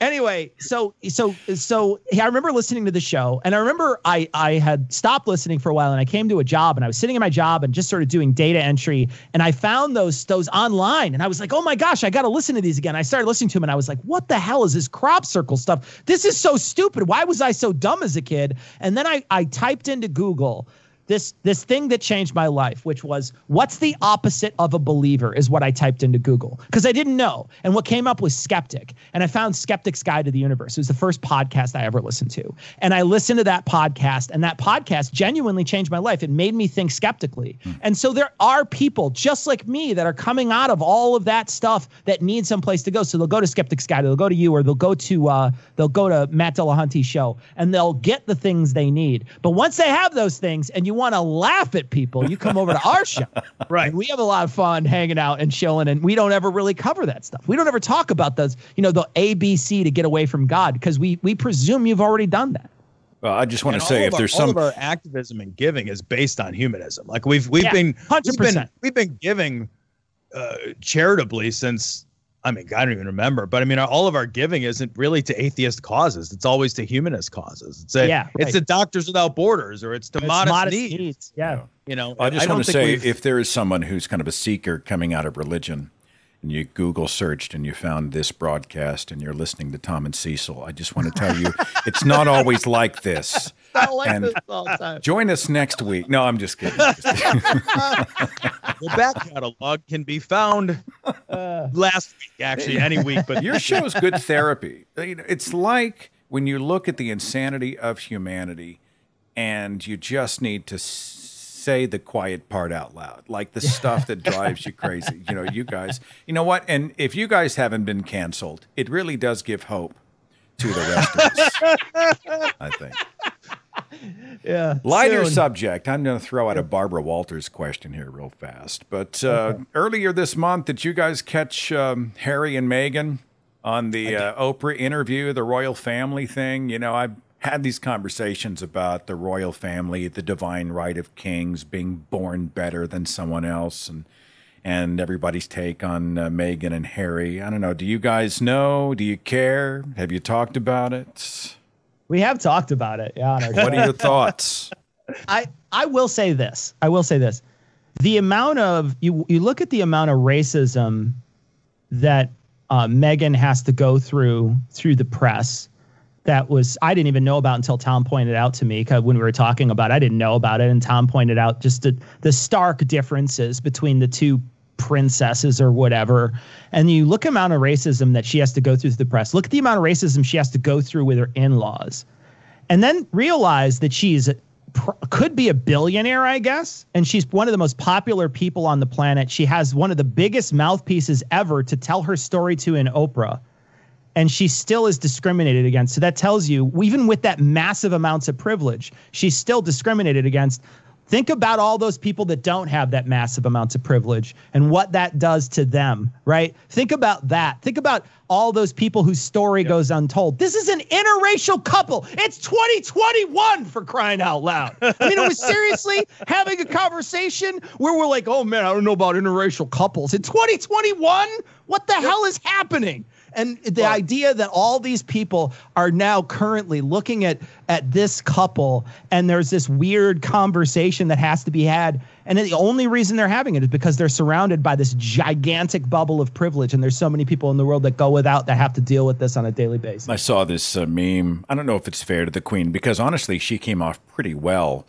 so I remember listening to the show, and I remember I had stopped listening for a while, and I came to a job, and I was sitting in my job and just sort of doing data entry, and I found those online, and I was like, oh my gosh, I got to listen to these again. I started listening to them, and I was like, what the hell is this crop circle stuff? This is so stupid. Why was I so dumb as a kid? And then I typed into Google this thing that changed my life, which was, what's the opposite of a believer, is what I typed into Google, because I didn't know. And what came up was skeptic. And I found Skeptic's Guide to the Universe. It was the first podcast I ever listened to. And I listened to that podcast, and that podcast genuinely changed my life. It made me think skeptically. And so there are people just like me that are coming out of all of that stuff that need some place to go. So they'll go to Skeptic's Guide, they'll go to you, or they'll go to Matt Dillahunty's show, and they'll get the things they need. But once they have those things and you want to laugh at people, you come over to our show. Right. And we have a lot of fun hanging out and chilling, and we don't ever really cover that stuff. We don't ever talk about those, the ABC to get away from God, because we presume you've already done that. Well, I just want to say, if there's all of our activism and giving is based on humanism. Like we've been 100%. We've been giving charitably since, I don't even remember, but all of our giving isn't really to atheist causes. It's always to humanist causes. It's to Doctors Without Borders, or it's to modest needs. Yeah. I just want to say, if there is someone who's kind of a seeker coming out of religion, and you Google searched and you found this broadcast and you're listening to Tom and Cecil, I just want to tell you, it's not always like this. Not like this all the time. Join us next week. No, I'm just kidding. The back catalog can be found last week, actually, any week. But your show is good therapy. It's like when you look at the insanity of humanity and you just need to say the quiet part out loud, like the stuff that drives you crazy. You guys, you know what? And if you guys haven't been canceled, it really does give hope to the rest of us, I think. Yeah. Lighter subject. I'm going to throw out a Barbara Walters question here real fast. But earlier this month, did you guys catch Harry and Meghan on the Oprah interview, the royal family thing? I've had these conversations about the royal family, the divine right of kings being born better than someone else, and everybody's take on Meghan and Harry. I don't know. Do you guys know? Do you care? Have you talked about it? We have talked about it. Yeah. What are your thoughts? I will say this. The amount of you look at the amount of racism that Meghan has to go through the press. I didn't even know about until Tom pointed out to me, because when we were talking about it, I didn't know about it. And Tom pointed out just the stark differences between the two princesses or whatever. And you look at the amount of racism that she has to go through the press. Look at the amount of racism she has to go through with her in-laws. And then realize that could be a billionaire, I guess. And she's one of the most popular people on the planet. She has one of the biggest mouthpieces ever to tell her story to in Oprah. And she still is discriminated against. So that tells you, even with that massive amounts of privilege, she's still discriminated against. Think about all those people that don't have that massive amounts of privilege and what that does to them, right? Think about that. Think about all those people whose story goes untold. This is an interracial couple. It's 2021, for crying out loud. It was seriously having a conversation where we're like, oh man, I don't know about interracial couples. In 2021, what the hell is happening? And the idea that all these people are now currently looking at this couple, and there's this weird conversation that has to be had. And the only reason they're having it is because they're surrounded by this gigantic bubble of privilege. And there's so many people in the world that go without, that have to deal with this on a daily basis. I saw this meme. I don't know if it's fair to the Queen, because honestly, she came off pretty well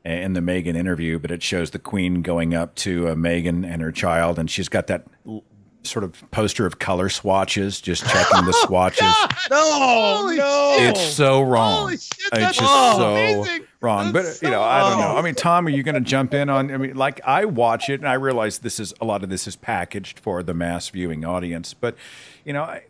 in the Meghan interview, but it shows the Queen going up to Meghan and her child, and she's got that sort of poster of color swatches, just checking the swatches. No, it's so wrong. Holy shit, it's just so amazing. Wrong. But I don't know. Tom, are you going to jump in on? I watch it and I realize a lot of this is packaged for the mass viewing audience. But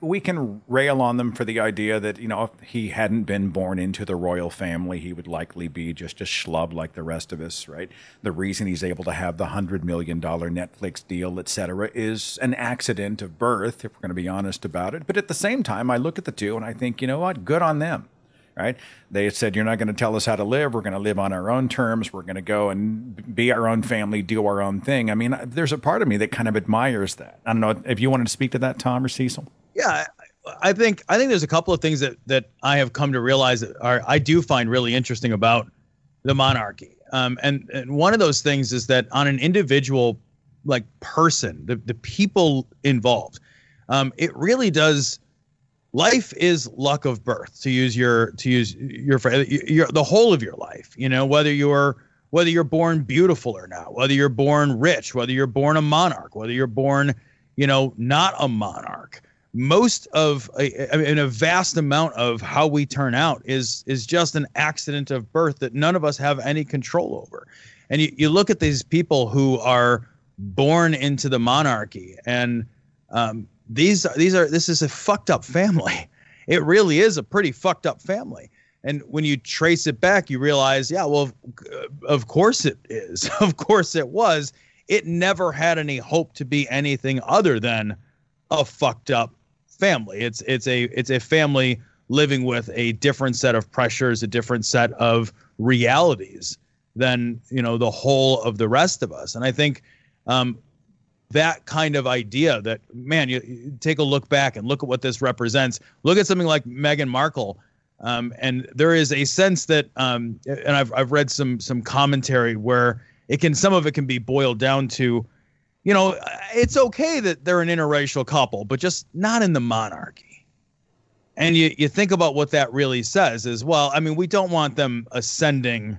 we can rail on them for the idea that if he hadn't been born into the royal family, he would likely be just a schlub like the rest of us, right? The reason he's able to have the $100 million Netflix deal, et cetera, is an accident of birth, if we're going to be honest about it. But at the same time, I look at the two and I think, you know what? Good on them. Right? They said, you're not going to tell us how to live. We're going to live on our own terms. We're going to go and be our own family, do our own thing. There's a part of me that kind of admires that. I don't know if you wanted to speak to that, Tom or Cecil. Yeah, I think there's a couple of things that I have come to realize that I do find really interesting about the monarchy. And one of those things is that on an individual person, the people involved, it really does. Life is luck of birth, to use your the whole of your life. Whether you're whether you're born beautiful or not, whether you're born rich, whether you're born a monarch, whether you're born, not a monarch. Most of a vast amount of how we turn out is just an accident of birth that none of us have any control over. And you look at these people who are born into the monarchy, and this is a fucked up family. It really is a pretty fucked up family. And when you trace it back, you realize, yeah, well, of course it is. Of course it was. It never had any hope to be anything other than a fucked up family. It's a family living with a different set of pressures, a different set of realities than, the whole of the rest of us. And I think that kind of idea that, man, you take a look back and look at what this represents. Look at something like Meghan Markle. And there is a sense that, and I've read some commentary where some of it can be boiled down to, it's okay that they're an interracial couple, but just not in the monarchy. And you think about what that really says is, well, I mean, we don't want them ascending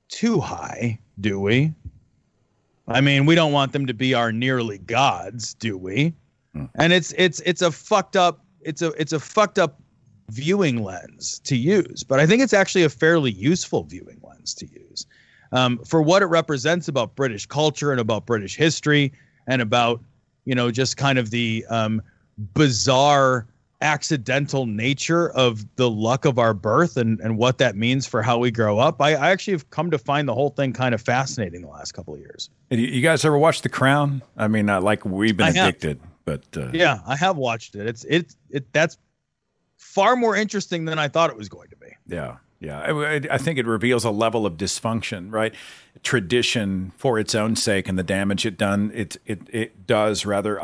too high, do we? I mean, we don't want them to be our nearly gods, do we? And it's a fucked up viewing lens to use, but I think it's actually a fairly useful viewing lens to use for what it represents about British culture and about British history and about, just kind of the bizarre accidental nature of the luck of our birth and what that means for how we grow up. I actually have come to find the whole thing kind of fascinating the last couple of years. You guys ever watch The Crown? I mean, like we've been addicted, but yeah, I have watched it. That's far more interesting than I thought it was going to be. Yeah. I think it reveals a level of dysfunction, right? Tradition for its own sake and the damage it does. Rather,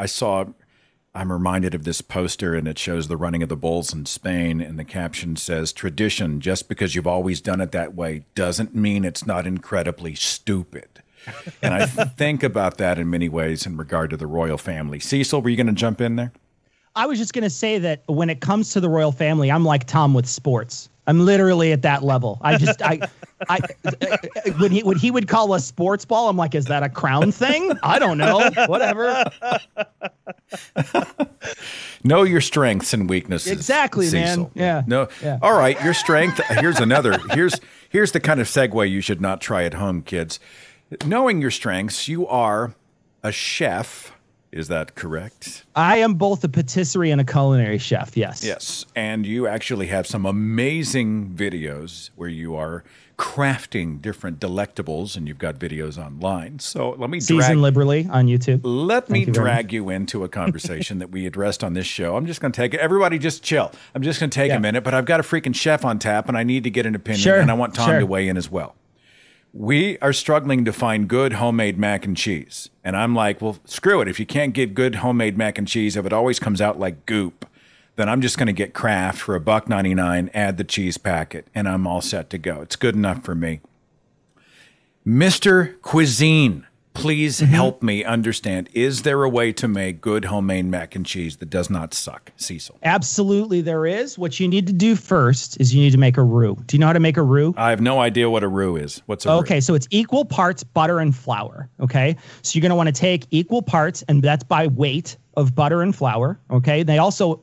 I'm reminded of this poster, and it shows the running of the bulls in Spain, and the caption says, "Tradition, just because you've always done it that way, doesn't mean it's not incredibly stupid." And I think about that in many ways in regard to the royal family. Cecil, were you going to jump in there? I was just going to say that when it comes to the royal family, I'm like Tom with sports. I'm literally at that level. When he would call a sports ball, I'm like, is that a crown thing? I don't know. Whatever. Know your strengths and weaknesses. Exactly, Cecil. man. Yeah. No. Yeah. All right. Your strength. Here's the kind of segue you should not try at home, kids. Knowing your strengths, you are a chef. Is that correct? I am both a patisserie and a culinary chef, yes. Yes, and you actually have some amazing videos where you are crafting different delectables, and you've got videos online. So let me season liberally on YouTube. Let me drag you into a conversation that we addressed on this show. I'm just going to take it. Everybody just chill. I'm just going to take a minute, but I've got a freaking chef on tap, and I need to get an opinion, and I want Tom to weigh in as well. We are struggling to find good homemade mac and cheese. And I'm like, well, screw it. If you can't get good homemade mac and cheese, if it always comes out like goop, then I'm just going to get Kraft for $1.99, add the cheese packet, and I'm all set to go. It's good enough for me. Mr. Cuisine, please help me understand. Is there a way to make good homemade mac and cheese that does not suck? Cecil. Absolutely there is. What you need to do first is you need to make a roux. Do you know how to make a roux? I have no idea what a roux is. What's a roux? Okay, so it's equal parts butter and flour, okay? So you're going to want to take equal parts, and that's by weight of butter and flour, okay? They also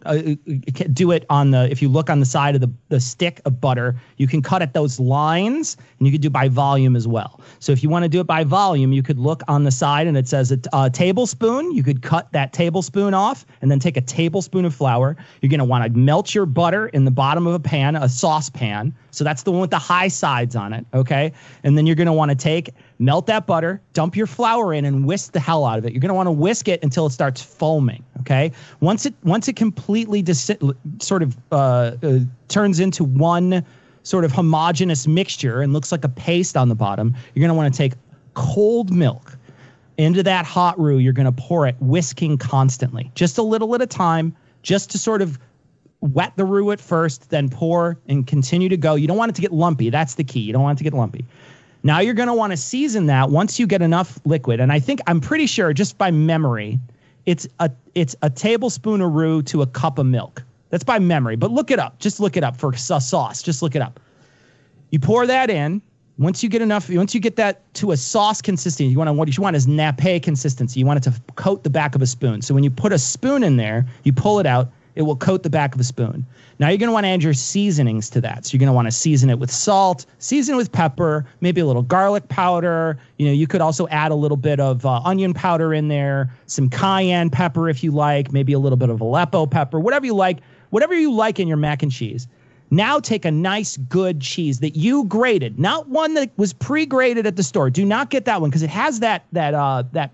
do it on if you look on the side of the stick of butter, you can cut at those lines, and you could do by volume as well. So if you want to do it by volume, you could look on the side, and it says a tablespoon. You could cut that tablespoon off, and then take a tablespoon of flour. You're going to want to melt your butter in the bottom of a pan, a saucepan. So that's the one with the high sides on it, okay? And then you're going to want to melt that butter, dump your flour in, and whisk the hell out of it. You're going to want to whisk it until it starts foaming, okay? Once it completely turns into one sort of homogeneous mixture and looks like a paste on the bottom, you're going to want to take cold milk into that hot roux. You're going to pour it, whisking constantly, just a little at a time, just to sort of wet the roux at first, then pour and continue to go. You don't want it to get lumpy. That's the key. You don't want it to get lumpy. Now you're going to want to season that once you get enough liquid. And I'm pretty sure, just by memory, it's a tablespoon of roux to a cup of milk. That's by memory. But look it up. Just look it up for sauce. Just look it up. You pour that in. Once you get that to a sauce consistency, what you want is nappe consistency. You want it to coat the back of a spoon. So when you put a spoon in there, you pull it out, it will coat the back of a spoon. Now you're going to want to add your seasonings to that. So you're going to want to season it with salt, season it with pepper, maybe a little garlic powder. You could also add a little bit of onion powder in there, some cayenne pepper if you like, maybe a little bit of Aleppo pepper, whatever you like in your mac and cheese. Now take a nice, good cheese that you grated, not one that was pre-grated at the store. Do not get that one because it has that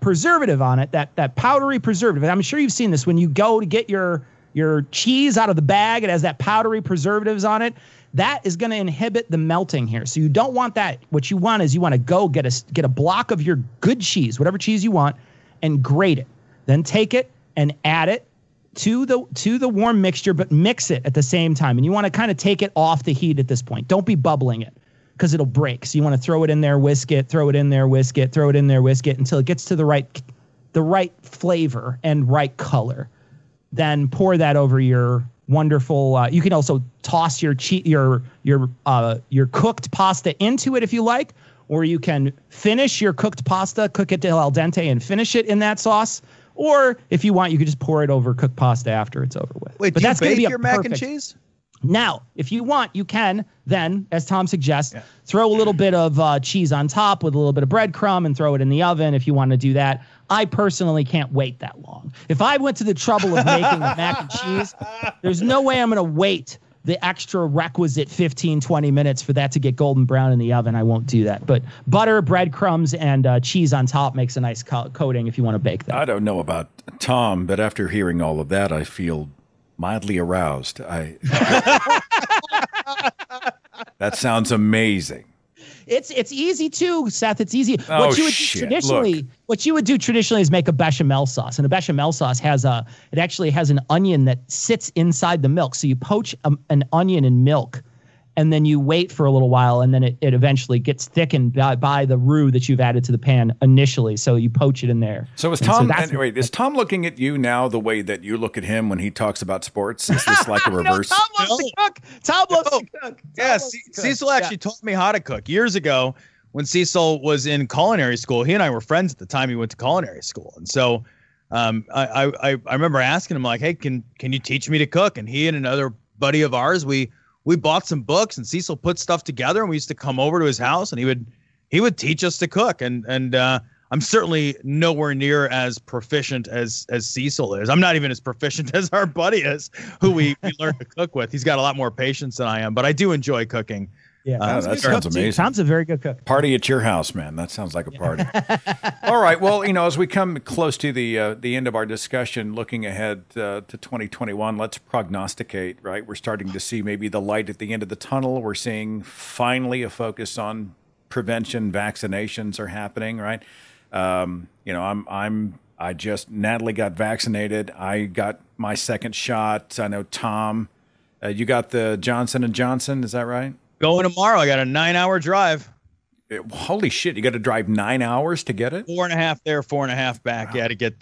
preservative on it, that powdery preservative. And I'm sure you've seen this when you go to get your cheese out of the bag. It has that powdery preservatives on it. That is going to inhibit the melting here. So you don't want that. What you want is you want to go get a block of your good cheese, whatever cheese you want, and grate it. Then take it and add it to the warm mixture, but mix it at the same time. And you want to kind of take it off the heat at this point. Don't be bubbling it because it'll break. So you want to throw it in there, whisk it, throw it in there, whisk it, throw it in there, whisk it until it gets to the right flavor and right color. Then pour that over your wonderful. You can also toss your cooked pasta into it if you like, or you can finish your cooked pasta, cook it till al dente, and finish it in that sauce. Or if you want, you could just pour it over cooked pasta after it's over with. Wait, but that's going to be your mac and cheese? Now, if you want, you can then, as Tom suggests, throw a little bit of cheese on top with a little bit of breadcrumb and throw it in the oven if you want to do that. I personally can't wait that long. If I went to the trouble of making mac and cheese, there's no way I'm going to wait the extra requisite 15, 20 minutes for that to get golden brown in the oven. I won't do that. But butter, breadcrumbs, and cheese on top makes a nice coating if you want to bake that. I don't know about Tom, but after hearing all of that, I feel mildly aroused. That sounds amazing. It's easy too, Seth. It's easy. Oh, what you would do traditionally is make a bechamel sauce, and a bechamel sauce actually has an onion that sits inside the milk. So you poach an onion in milk, and then you wait for a little while, and then it eventually gets thickened by the roux that you've added to the pan initially. So you poach it in there. So is Tom looking at you now the way that you look at him when he talks about sports? Is this like a reverse? Tom loves to cook. Tom loves to cook. Yeah, Cecil actually taught me how to cook years ago when Cecil was in culinary school. He and I were friends at the time he went to culinary school. And so I remember asking him, like, hey, can you teach me to cook? And he and another buddy of ours, we bought some books, and Cecil put stuff together, and we used to come over to his house, and he would teach us to cook. And I'm certainly nowhere near as proficient as Cecil is. I'm not even as proficient as our buddy is, who we learned to cook with. He's got a lot more patience than I am, but I do enjoy cooking. Yeah, that sounds amazing. Tom's a very good cook. Party at your house, man. That sounds like a party. All right. Well, as we come close to the end of our discussion, looking ahead to 2021, let's prognosticate, right? We're starting to see maybe the light at the end of the tunnel. We're seeing finally a focus on prevention. Vaccinations are happening, right? Natalie got vaccinated. I got my second shot. I know Tom, you got the Johnson & Johnson. Is that right? Going tomorrow. I got a 9-hour drive. Holy shit. You got to drive 9 hours to get it? 4.5 there, 4.5 back. Wow. Yeah, to get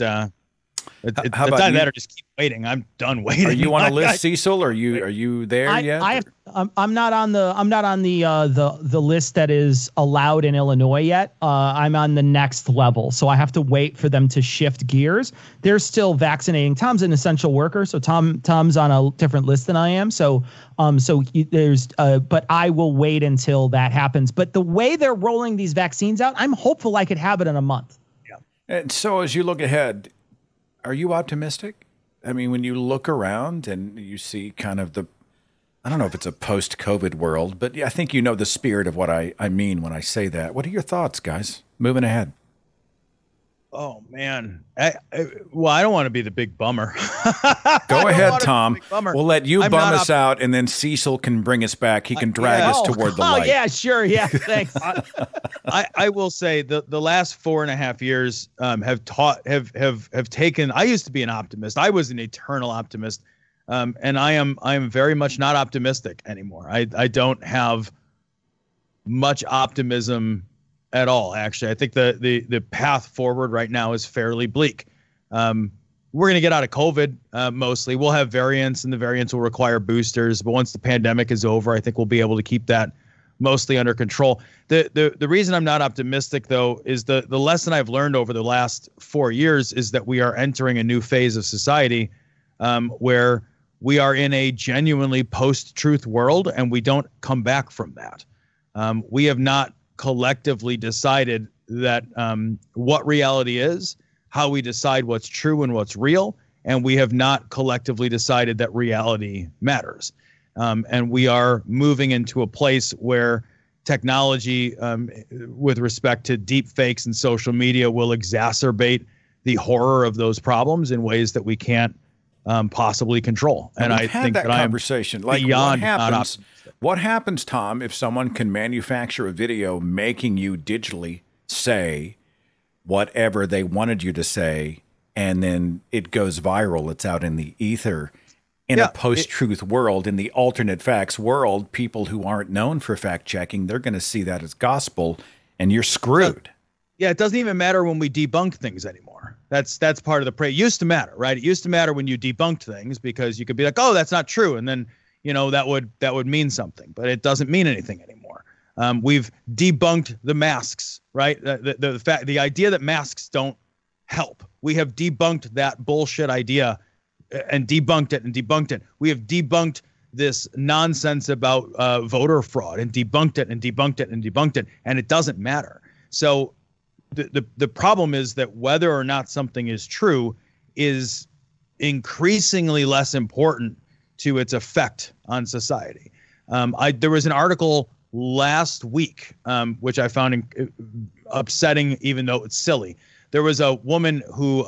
how about that or just keep waiting. I'm done waiting. Are you on a list, Cecil? Are you there yet? I'm not on the list that is allowed in Illinois yet. I'm on the next level, so I have to wait for them to shift gears. They're still vaccinating. Tom's an essential worker, so Tom's on a different list than I am. But I will wait until that happens. But the way they're rolling these vaccines out, I'm hopeful I could have it in a month. Yeah. And so as you look ahead, are you optimistic? I mean, when you look around and you see kind of I don't know if it's a post-COVID world, but I think you know the spirit of what I mean when I say that. What are your thoughts, guys, moving ahead? Oh, man. I don't want to be the big bummer. Go ahead, Tom. We'll let you bum us out, and then Cecil can bring us back. He can drag us toward the light. Oh, yeah, sure. Yeah, thanks. I will say the last 4.5 years have taken. I used to be an optimist. I was an eternal optimist, and I am very much not optimistic anymore. I don't have much optimism at all. Actually, I think the path forward right now is fairly bleak. We're going to get out of COVID mostly. We'll have variants, and the variants will require boosters. But once the pandemic is over, I think we'll be able to keep that mostly under control. The reason I'm not optimistic, though, is the lesson I've learned over the last 4 years is that we are entering a new phase of society where we are in a genuinely post-truth world, and we don't come back from that. We have not collectively decided that what reality is, how we decide what's true and what's real, and we have not collectively decided that reality matters. And we are moving into a place where technology, with respect to deep fakes and social media, will exacerbate the horror of those problems in ways that we can't possibly control. And I think that conversation, like beyond what happens, Tom, if someone can manufacture a video making you digitally say whatever they wanted you to say, and then it goes viral, it's out in the ether. In a post-truth world, in the alternate facts world, people who aren't known for fact-checking, they're going to see that as gospel, and you're screwed. Yeah, it doesn't even matter when we debunk things anymore. That's part of the It used to matter, right? It used to matter when you debunked things, because you could be like, oh, that's not true. And then, that would mean something, but it doesn't mean anything anymore. We've debunked the masks, right? The idea that masks don't help. We have debunked that bullshit idea and debunked it. We have debunked this nonsense about voter fraud and debunked it, and it doesn't matter. So the problem is that whether or not something is true is increasingly less important to its effect on society. There was an article last week, which I found upsetting, even though it's silly. There was a woman who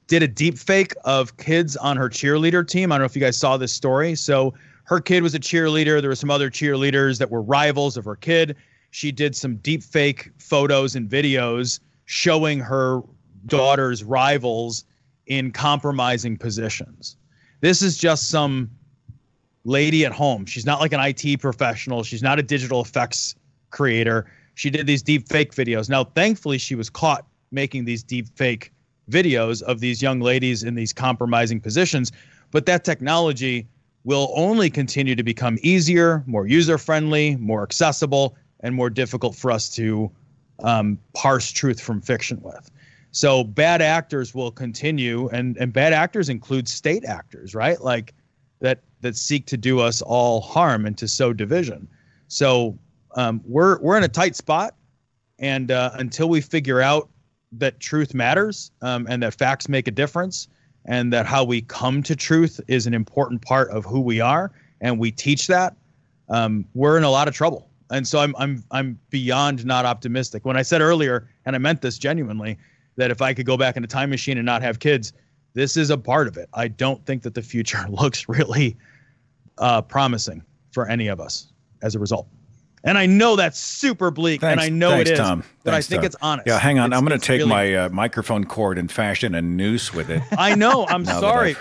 did a deep fake of kids on her cheerleader team. I don't know if you guys saw this story. So her kid was a cheerleader. There were some other cheerleaders that were rivals of her kid. She did some deep fake photos and videos showing her daughter's rivals in compromising positions. This is just some lady at home. She's not like an IT professional. She's not a digital effects creator. She did these deep fake videos. Now, thankfully, she was caught making these deep fake videos of these young ladies in these compromising positions. But that technology will only continue to become easier, more user-friendly, more accessible, and more difficult for us to parse truth from fiction with. So bad actors will continue, and bad actors include state actors, right? Like that seek to do us all harm and to sow division. So we're in a tight spot, and until we figure out that truth matters, and that facts make a difference, and that how we come to truth is an important part of who we are, and we teach that, we're in a lot of trouble. And so I'm beyond not optimistic. When I said earlier, and I meant this genuinely, that if I could go back in a time machine and not have kids, this is a part of it. I don't think that the future looks really promising for any of us as a result. And I know that's super bleak, and I know it is, Tom. But I think it's honest. Yeah, hang on. I'm going to take my microphone cord and fashion a noose with it. I know. I'm now sorry. That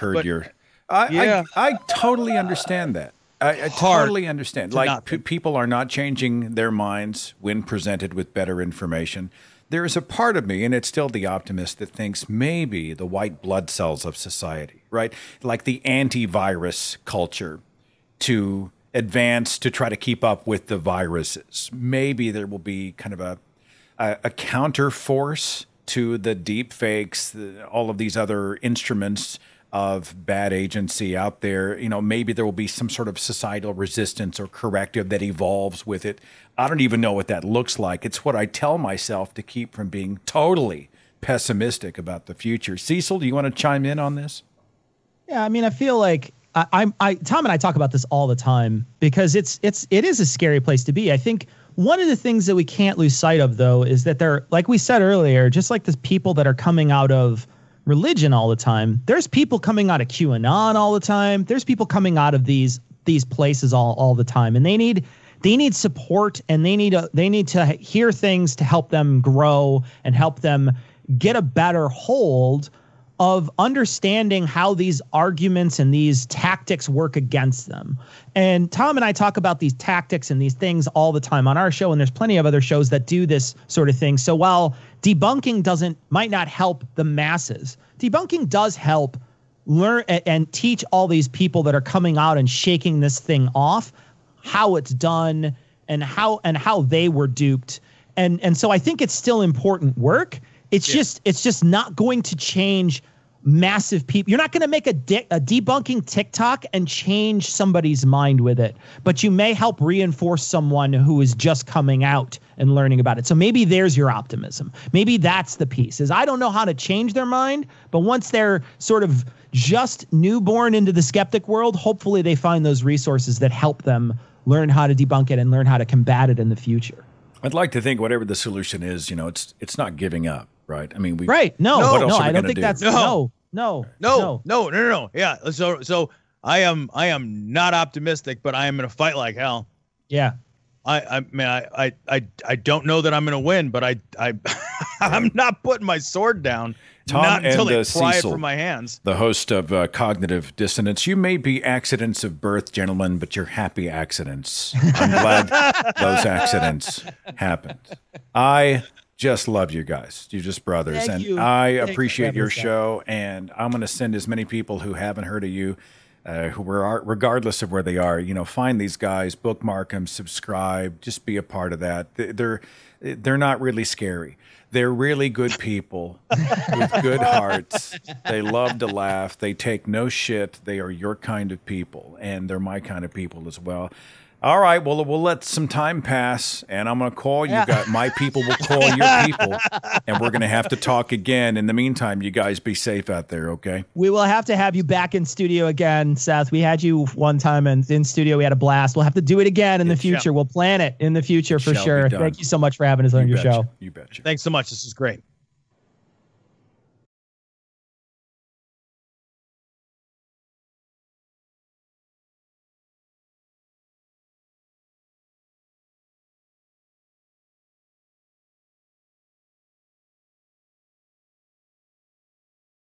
I've heard I totally understand that. I totally understand. Like, people are not changing their minds when presented with better information. There is a part of me, and it's still the optimist, that thinks maybe the white blood cells of society, right? Like the antivirus culture, to advance to try to keep up with the viruses. Maybe there will be kind of a counter force to the deep fakes, all of these other instruments of bad agency out there. Maybe there will be some sort of societal resistance or corrective that evolves with it. I don't even know what that looks like. It's what I tell myself to keep from being totally pessimistic about the future. Cecil, do you want to chime in on this? Yeah, I mean, I feel like Tom and I talk about this all the time, because it is a scary place to be. I think one of the things that we can't lose sight of, though, is that they're, like we said earlier, just like the people that are coming out of religion all the time, there's people coming out of QAnon all the time. There's people coming out of these places all the time, and they need support, and they need to hear things to help them grow and help them get a better hold of understanding how these arguments and these tactics work against them. And Tom and I talk about these tactics and these things all the time on our show, and there's plenty of other shows that do this sort of thing. So while debunking might not help the masses, debunking does help learn and teach all these people that are coming out and shaking this thing off how it's done, and how they were duped. And so I think it's still important work. It's just not going to change massive people. You're not going to make a debunking TikTok and change somebody's mind with it, but you may help reinforce someone who is just coming out and learning about it. So maybe there's your optimism. Maybe that's the piece, is I don't know how to change their mind, but once they're sort of just newborn into the skeptic world, hopefully they find those resources that help them learn how to debunk it and learn how to combat it in the future. I'd like to think whatever the solution is, it's not giving up, right? I mean, right. No, I don't think that's no. Yeah. So I am not optimistic, but I am going to fight like hell. Yeah. I don't know that I'm going to win, but I'm not putting my sword down. Tom not until they and pry it Cecil, from my hands. The host of Cognitive Dissonance. You may be accidents of birth, gentlemen, but you're happy accidents. I'm glad those accidents happened. I just love you guys. You're just brothers. Thank you. I appreciate your show, and I'm going to send as many people who haven't heard of you, who are, regardless of where they are, find these guys, bookmark them, subscribe, just be a part of that. They're not really scary. They're really good people with good hearts. They love to laugh. They take no shit. They are your kind of people, and they're my kind of people as well. All right, well, we'll let some time pass, and I'm going to call you guys. My people will call your people, and we're going to have to talk again. In the meantime, you guys be safe out there, okay? We will have to have you back in studio again, Seth. We had you one time in studio. We had a blast. We'll have to do it again in the future. We'll plan it in the future for sure. Thank you so much for having us on your show. You betcha. Thanks so much. This is great.